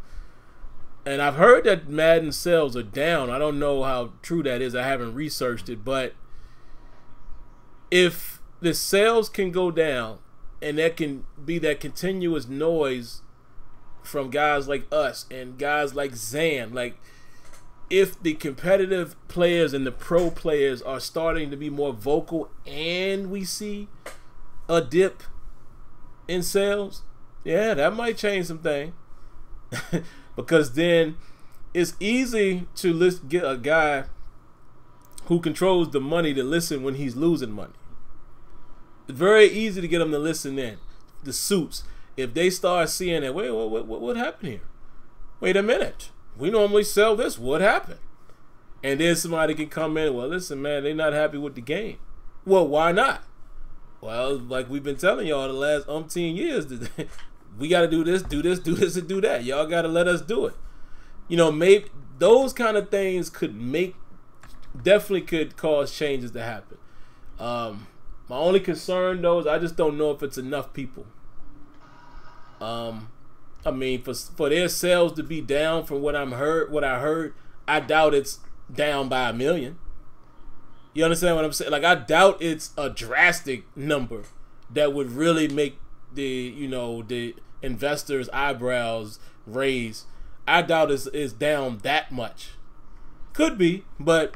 And I've heard that Madden sales are down. I don't know how true that is. I haven't researched it, but if the sales can go down and that can be that continuous noise from guys like us and guys like Zan, like if the competitive players and the pro players are starting to be more vocal and we see a dip in sales, yeah, that might change some things. Because then it's easy to get a guy who controls the money to listen when he's losing money. It's very easy to get them to listen in. The suits, if they start seeing that, wait, what happened here? Wait a minute. We normally sell this. What happened? And then somebody can come in, well, listen, man, they're not happy with the game. Well, why not? Well, like we've been telling y'all the last umpteen years, we got to do this, and do that. Y'all got to let us do it. Maybe those kind of things definitely could cause changes to happen. My only concern, though, is I just don't know if it's enough people. I mean, for their sales to be down from what I heard, I doubt it's down by 1 million. You understand what I'm saying? Like, I doubt it's a drastic number that would really make the investors' eyebrows raise. I doubt it's down that much. Could be, but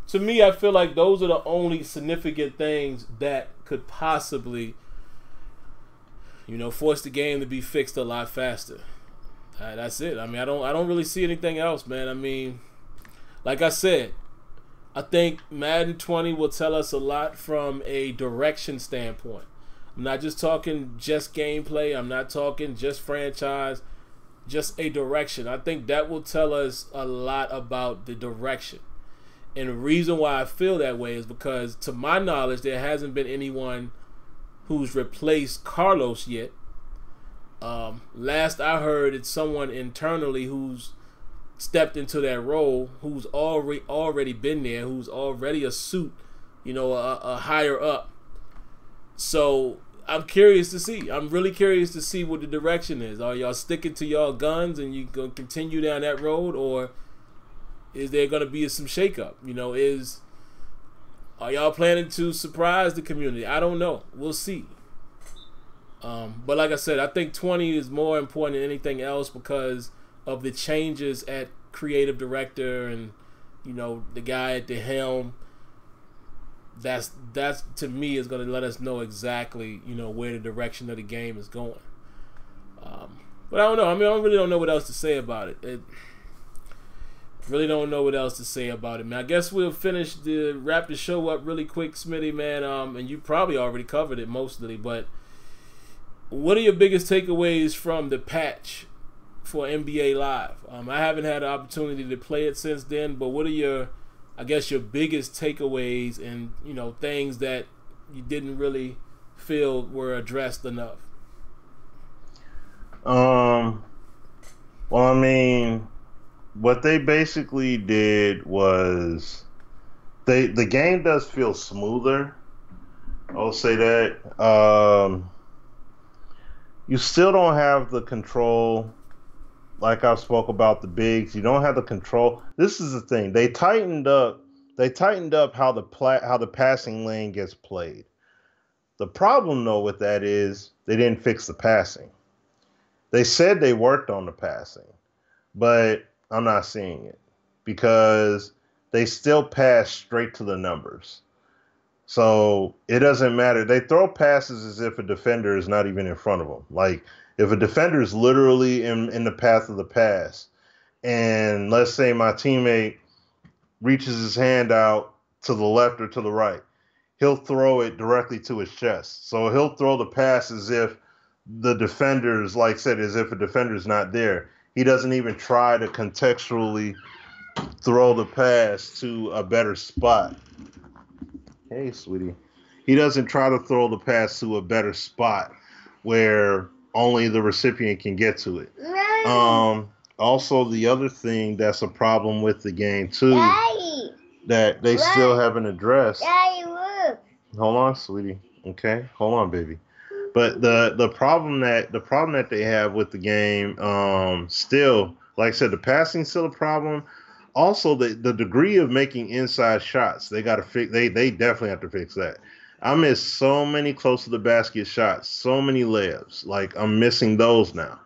to me, I feel like those are the only significant things that could possibly, force the game to be fixed a lot faster. That's it. I mean, I don't really see anything else, man. I mean, like I said, I think Madden 20 will tell us a lot from a direction standpoint. I'm not just talking just gameplay. I'm not talking just franchise, just a direction. I think that will tell us a lot about the direction. And the reason why I feel that way is because, to my knowledge, there hasn't been anyone who's replaced Carlos yet. Last I heard, it's someone internally who's stepped into that role, who's already been there, who's already a suit, a higher up. So I'm curious to see. I'm really curious to see what the direction is. Are y'all sticking to y'all guns and you gonna continue down that road, or is there gonna be some shakeup? Are y'all planning to surprise the community? I don't know. We'll see. But like I said, I think 20 is more important than anything else because of the changes at creative director and the guy at the helm. That's to me is going to let us know exactly where the direction of the game is going. But I don't know. I mean, I really don't know what else to say about it. Really don't know what else to say about it, man. I guess we'll wrap the show up really quick, Smitty, man. And you probably already covered it mostly, but what are your biggest takeaways from the patch for NBA Live? I haven't had the opportunity to play it since then, but what are your biggest takeaways and things that you didn't really feel were addressed enough? Well, I mean, what they basically did was the game does feel smoother. I'll say that. You still don't have the control. Like I spoke about the bigs, you don't have the control. This is the thing. They tightened up how the passing lane gets played. The problem though with that is they didn't fix the passing. They said they worked on the passing, but I'm not seeing it because they still pass straight to the numbers. So it doesn't matter. They throw passes as if a defender is not even in front of them. Like if a defender is literally in the path of the pass, and let's say my teammate reaches his hand out to the left or to the right, he'll throw it directly to his chest. So he'll throw the pass as if the defender's, like I said, as if a defender's not there. He doesn't even try to contextually throw the pass to a better spot. Hey, sweetie. He doesn't try to throw the pass to a better spot where only the recipient can get to it. Also, the other thing that's a problem with the game, too, Daddy, that they still haven't addressed. Daddy, look. Hold on, sweetie. Okay? Hold on, baby. But the problem that they have with the game, still, like I said, the passing's still a problem. Also, the degree of making inside shots, they got to fix. They definitely have to fix that. I miss so many close to the basket shots, so many layups. Like I'm missing those now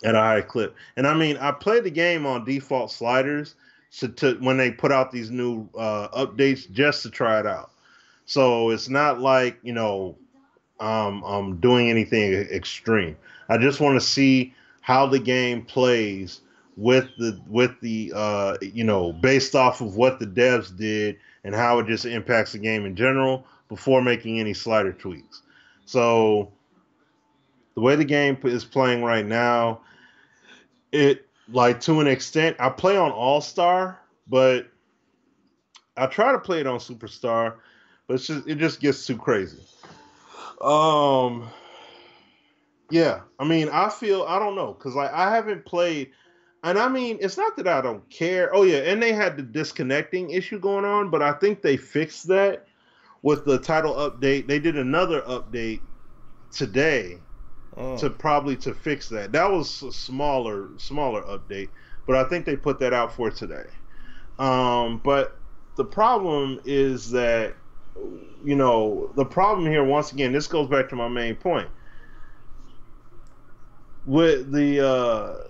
at a high clip. And I mean, I played the game on default sliders to when they put out these new updates just to try it out. So it's not like I'm doing anything extreme. I just want to see how the game plays with the based off of what the devs did and how it just impacts the game in general before making any slider tweaks. So the way the game is playing right now, it like to an extent, I play on All-Star, but I try to play it on Superstar, but it just gets too crazy. Yeah, I mean, I don't know, because like I haven't played. And I mean, it's not that I don't care. Oh, yeah, and they had the disconnecting issue going on, but I think they fixed that with the title update. They did another update today to fix that. That was a smaller update, but I think they put that out for today. But the problem is that, the problem here, once again, this goes back to my main point. With the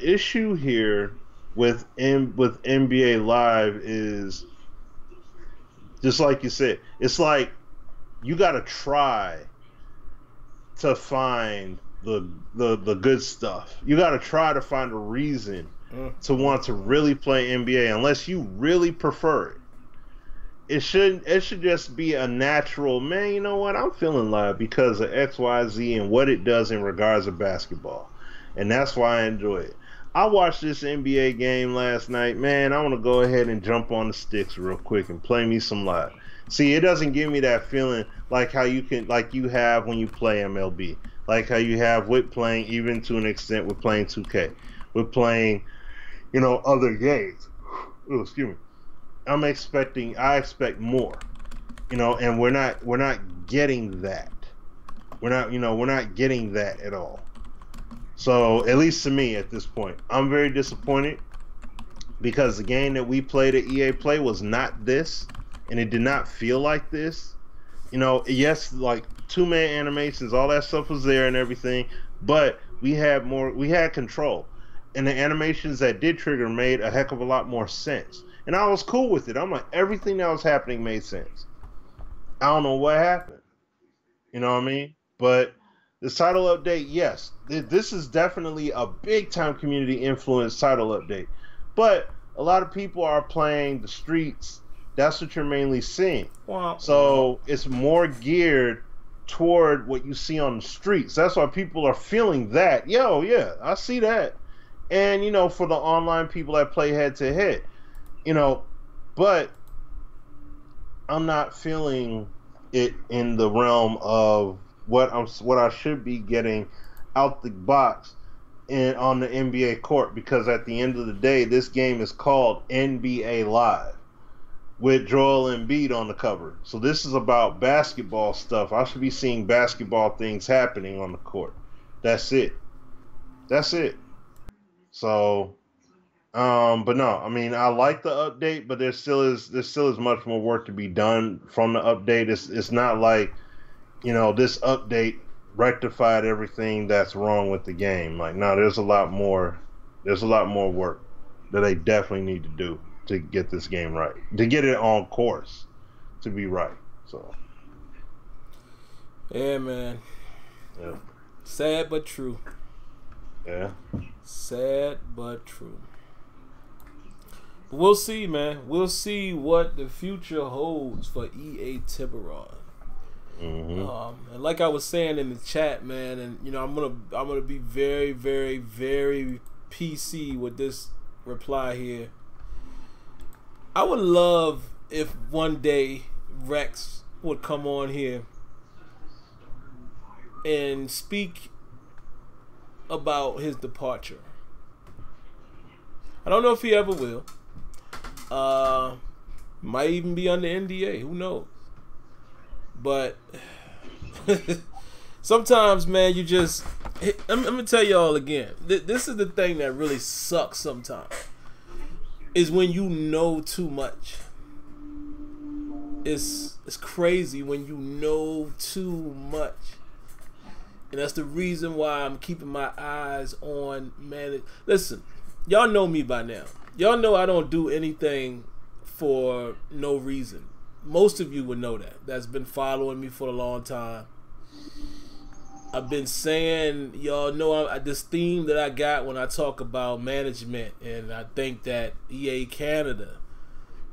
issue here with NBA Live is just like you said. It's like you got to try to find the good stuff. You got to try to find a reason to want to really play NBA, unless you really prefer it. It should just be a natural, man, you know what? I'm feeling live because of X, Y, Z and what it does in regards to basketball. And that's why I enjoy it. I watched this NBA game last night. Man, I want to go ahead and jump on the sticks real quick and play me some live. See, it doesn't give me that feeling like how you have when you play MLB. Like how you have with playing, even to an extent with playing 2K. with playing, other games. Oh, excuse me. I expect more, and we're not getting that. We're not getting that at all. So at least to me at this point, I'm very disappointed because the game that we played at EA Play was not this, and it did not feel like this. Yes, like 2-man animations, all that stuff was there and everything, but we had control. And the animations that did trigger made a heck of a lot more sense. And I was cool with it. I'm like, everything that was happening made sense. I don't know what happened. You know what I mean? But this title update, yes, this is definitely a big time community influence title update. But a lot of people are playing the streets. That's what you're mainly seeing. Wow. So it's more geared toward what you see on the streets. That's why people are feeling that. Yo, yeah, I see that. And, for the online people that play head to head, but I'm not feeling it in the realm of what I should be getting out the box and on the NBA court, because at the end of the day, this game is called NBA Live with Joel Embiid on the cover. So this is about basketball stuff. I should be seeing basketball things happening on the court. That's it. So, but no, I mean, I like the update, but there still is much more work to be done from the update. It's not like, this update rectified everything that's wrong with the game. Like, no, there's a lot more work that they definitely need to do to get this game right, to get it on course to be right. So, yeah, man. Yeah. Sad but true. Yeah. Sad but true. But we'll see, man. We'll see what the future holds for EA Tiburon. Mm-hmm. And like I was saying in the chat, man, and I'm gonna be very, very, very PC with this reply here. I would love if one day Rex would come on here and speak about his departure. I don't know if he ever will. Might even be under NDA. Who knows? But sometimes, man, you just... I'm going to tell y'all again. This is the thing that really sucks sometimes. Is when you know too much. It's crazy when you know too much. And that's the reason why I'm keeping my eyes on, man. Listen, y'all know me by now. Y'all know I don't do anything for no reason. Most of you would know that. That's been following me for a long time. I've been saying, y'all know this theme that I got when I talk about management, and I think that EA Canada,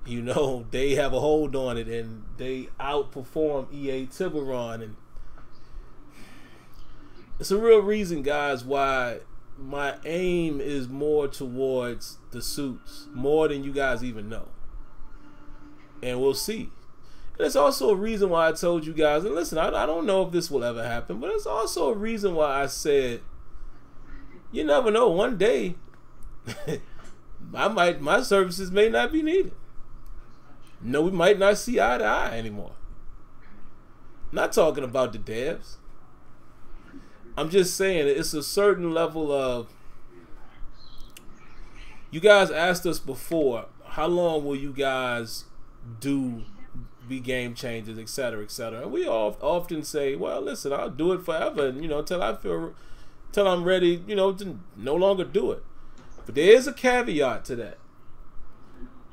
they have a hold on it, and they outperform EA Tiburon, and it's a real reason, guys, why my aim is more towards the suits, more than you guys even know. And we'll see. And it's also a reason why I told you guys, and listen, I don't know if this will ever happen, but it's also a reason why I said, you never know, one day, my services may not be needed. No, we might not see eye to eye anymore. I'm not talking about the devs. I'm just saying it's a certain level of... You guys asked us before, how long will you guys be game changers, etc., etc. And we often say, well, listen, I'll do it forever, and till I'm ready, to no longer do it. But there is a caveat to that.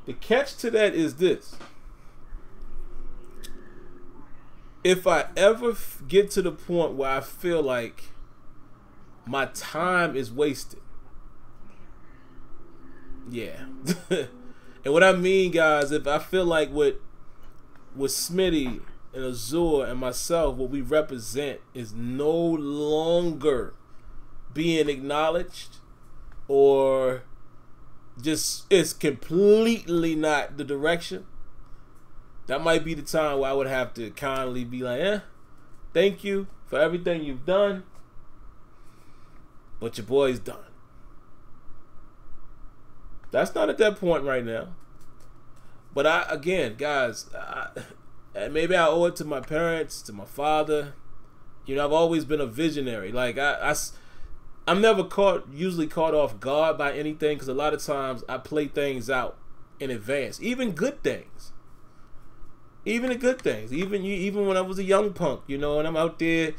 The catch to that is this: if I ever get to the point where I feel like my time is wasted, yeah. And what I mean, guys, if I feel like with Smitty and Azure and myself, what we represent is no longer being acknowledged, or just it's completely not the direction, that might be the time where I would have to kindly be like, thank you for everything you've done, but your boy's done. That's not at that point right now. But again, guys, maybe I owe it to my parents, to my father. You know, I've always been a visionary. Like I'm never usually caught off guard by anything, because a lot of times I play things out in advance, even good things. Even the good things. Even when I was a young punk, you know, and I'm out there,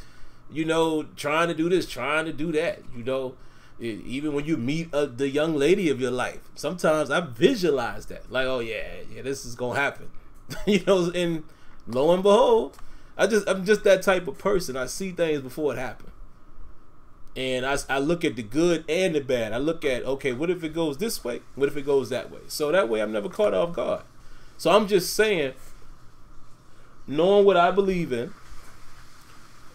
you know, trying to do this, trying to do that, you know. Even when you meet the young lady of your life, sometimes I visualize that. Like, oh yeah, this is gonna happen. You know, and lo and behold, I'm just that type of person. I see things before it happens. And I look at the good and the bad. I look at, okay, what if it goes this way? What if it goes that way? So that way I'm never caught off guard. So I'm just saying, knowing what I believe in,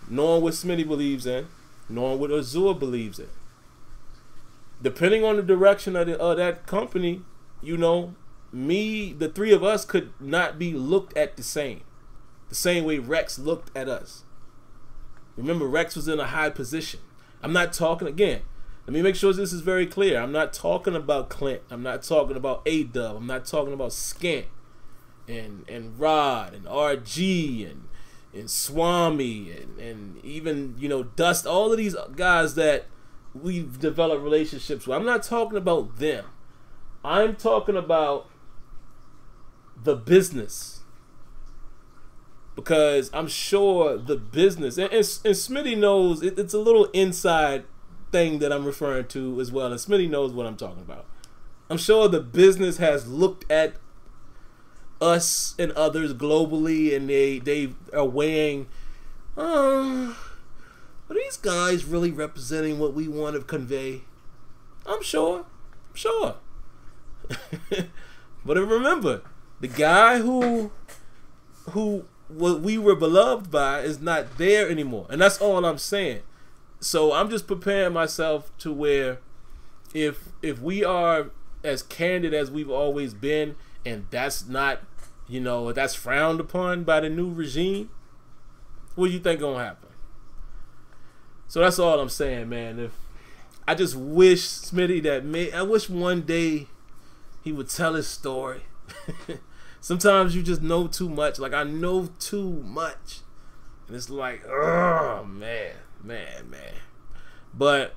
knowing what Smitty believes in, knowing what Azure believes in, depending on the direction of that company, you know, the three of us could not be looked at the same way Rex looked at us. Remember, Rex was in a high position. I'm not talking, again, let me make sure this is very clear. I'm not talking about Clint. I'm not talking about A-Dub. I'm not talking about Skant and Rod and RG and Swami and even, you know, Dust, all of these guys that we've developed relationships with. I'm not talking about them. I'm talking about the business. Because I'm sure the business, and Smitty knows, it's a little inside thing that I'm referring to as well, and Smitty knows what I'm talking about. I'm sure the business has looked at us and others globally, and they are weighing, are these guys really representing what we want to convey? I'm sure. But remember, the guy who what we were beloved by is not there anymore, and that's all I'm saying. So I'm just preparing myself to where if we are as candid as we've always been, and that's not, you know, that's frowned upon by the new regime, what do you think gonna happen? So that's all I'm saying, man. I just wish Smitty I wish one day he would tell his story. Sometimes you just know too much. Like, I know too much. And it's like, oh, man. But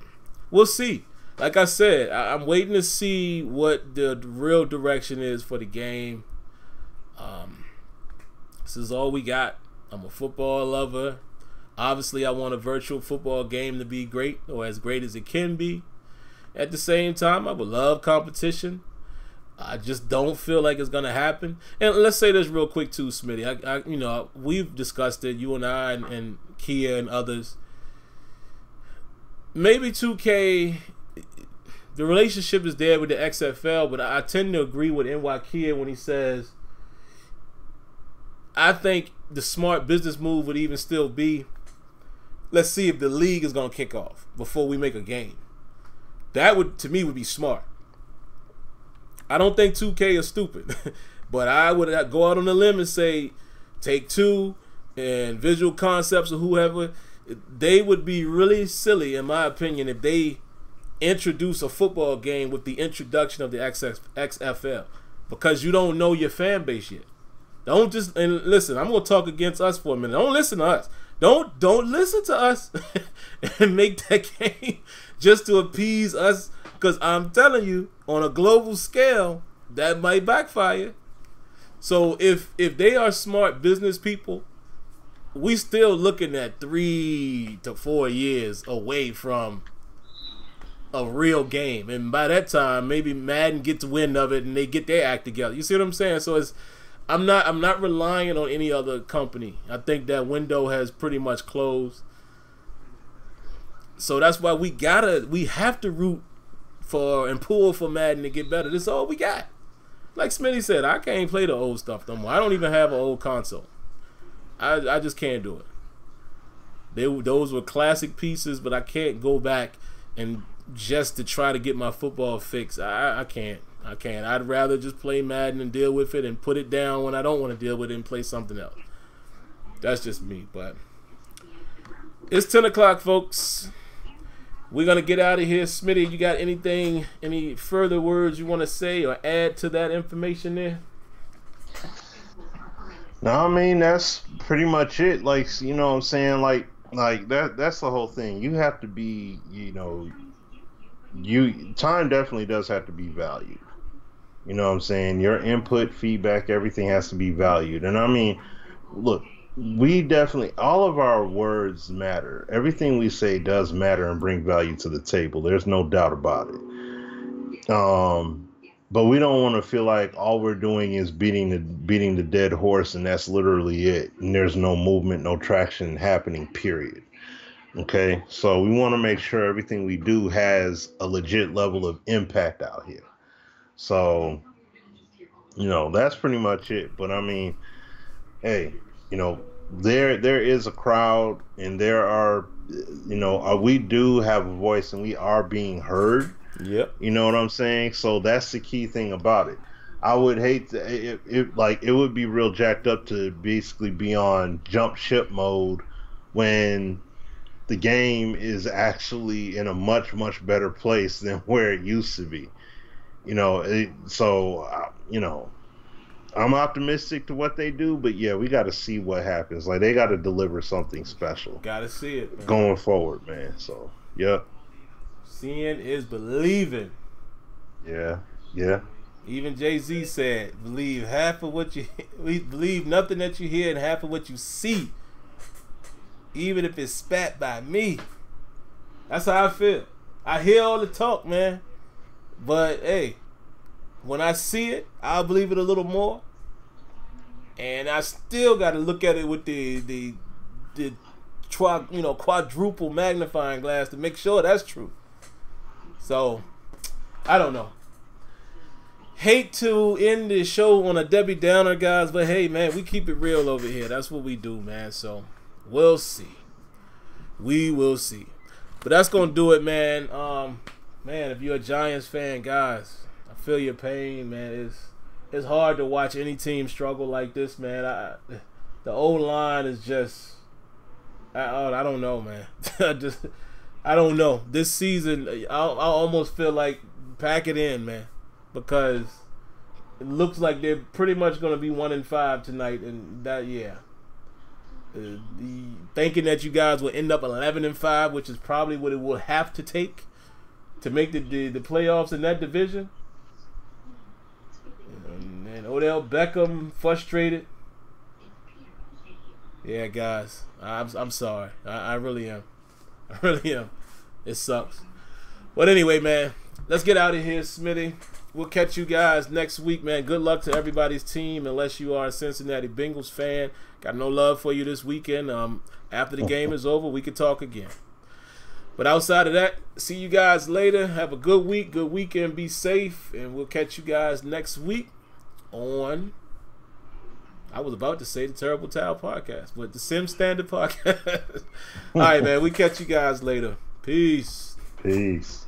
we'll see. Like I said, I'm waiting to see what the real direction is for the game. This is all we got. I'm a football lover. Obviously, I want a virtual football game to be great, or as great as it can be. At the same time, I would love competition. I just don't feel like it's gonna happen. And let's say this real quick too, Smitty. You know, we've discussed it, you and I, and Kia and others. Maybe 2K, the relationship is there with the XFL, but I tend to agree with NY Kia when he says, I think the smart business move would even still be, let's see if the league is gonna kick off before we make a game. That would, to me, would be smart. I don't think 2K is stupid, but I would go out on a limb and say Take-Two and Visual Concepts or whoever, they would be really silly, in my opinion, if they introduce a football game with the introduction of the XFL, because you don't know your fan base yet. Don't just, and listen, I'm going to talk against us for a minute. Don't listen to us. Don't listen to us and make that game just to appease us. Because I'm telling you, on a global scale, that might backfire. So if they are smart business people, we still looking at 3 to 4 years away from a real game. And by that time, maybe Madden gets wind of it and they get their act together. You see what I'm saying? So I'm not relying on any other company. I think that window has pretty much closed. So that's why we have to root for and pull for Madden to get better. This is all we got. Like Smitty said, I can't play the old stuff no more. I don't even have an old console. I just can't do it. Those were classic pieces, but I can't go back and just to try to get my football fix. I can't. I'd rather just play Madden and deal with it and put it down when I don't want to deal with it and play something else. That's just me. But it's 10 o'clock, folks. we're gonna get out of here. Smitty, you got any further words you want to say or add to that information there? No, I mean that's pretty much it. Like, you know what I'm saying? Like that's the whole thing. You have to be, you know, time definitely does have to be valued. You know what I'm saying? Your input, feedback, everything has to be valued. And I mean, look, we definitely, all of our words matter. Everything we say does matter and bring value to the table. There's no doubt about it. But we don't want to feel like all we're doing is beating the dead horse, and that's literally it. And there's no movement, no traction happening, period. Okay? So we want to make sure everything we do has a legit level of impact out here. So, you know, that's pretty much it. But I mean, hey, you know, there is a crowd, and there are, you know, we do have a voice, and we are being heard. Yep. You know what I'm saying? So that's the key thing about it. I would hate to, it would be real jacked up to basically be on jump ship mode when the game is actually in a much, much better place than where it used to be. You know, you know, I'm optimistic to what they do, but yeah, we got to see what happens. Like, they got to deliver something special. Got to see it, man. Going forward, man. So, yep. Seeing is believing. Yeah, yeah. Even Jay-Z said, believe nothing that you hear and half of what you see. Even if it's spat by me. That's how I feel. I hear all the talk, man. But hey, when I see it, I'll believe it a little more. And I still got to look at it with the quadruple magnifying glass to make sure that's true. So, I don't know. Hate to end the show on a Debbie Downer, guys, but hey, man, we keep it real over here. That's what we do, man. So, we'll see. We will see. But that's going to do it, man. Man, if you're a Giants fan, guys, I feel your pain, man. It's hard to watch any team struggle like this, man. The O-line is just, I don't know, man. I don't know. This season, I almost feel like pack it in, man, because it looks like they're pretty much going to be 1-5 tonight, and that, yeah. Thinking that you guys will end up 11-5, which is probably what it will have to take to make the playoffs in that division. And Odell Beckham frustrated. Yeah, guys, I'm sorry. I really am. I really am. It sucks. But anyway, man, let's get out of here, Smitty. We'll catch you guys next week, man. Good luck to everybody's team, unless you are a Cincinnati Bengals fan. Got no love for you this weekend. After the game is over, we can talk again. But outside of that, see you guys later. Have a good week, good weekend. Be safe, and we'll catch you guys next week on, I was about to say the Terrible Towel Podcast, but the Sim Standard Podcast. All right, man. We catch you guys later. Peace. Peace.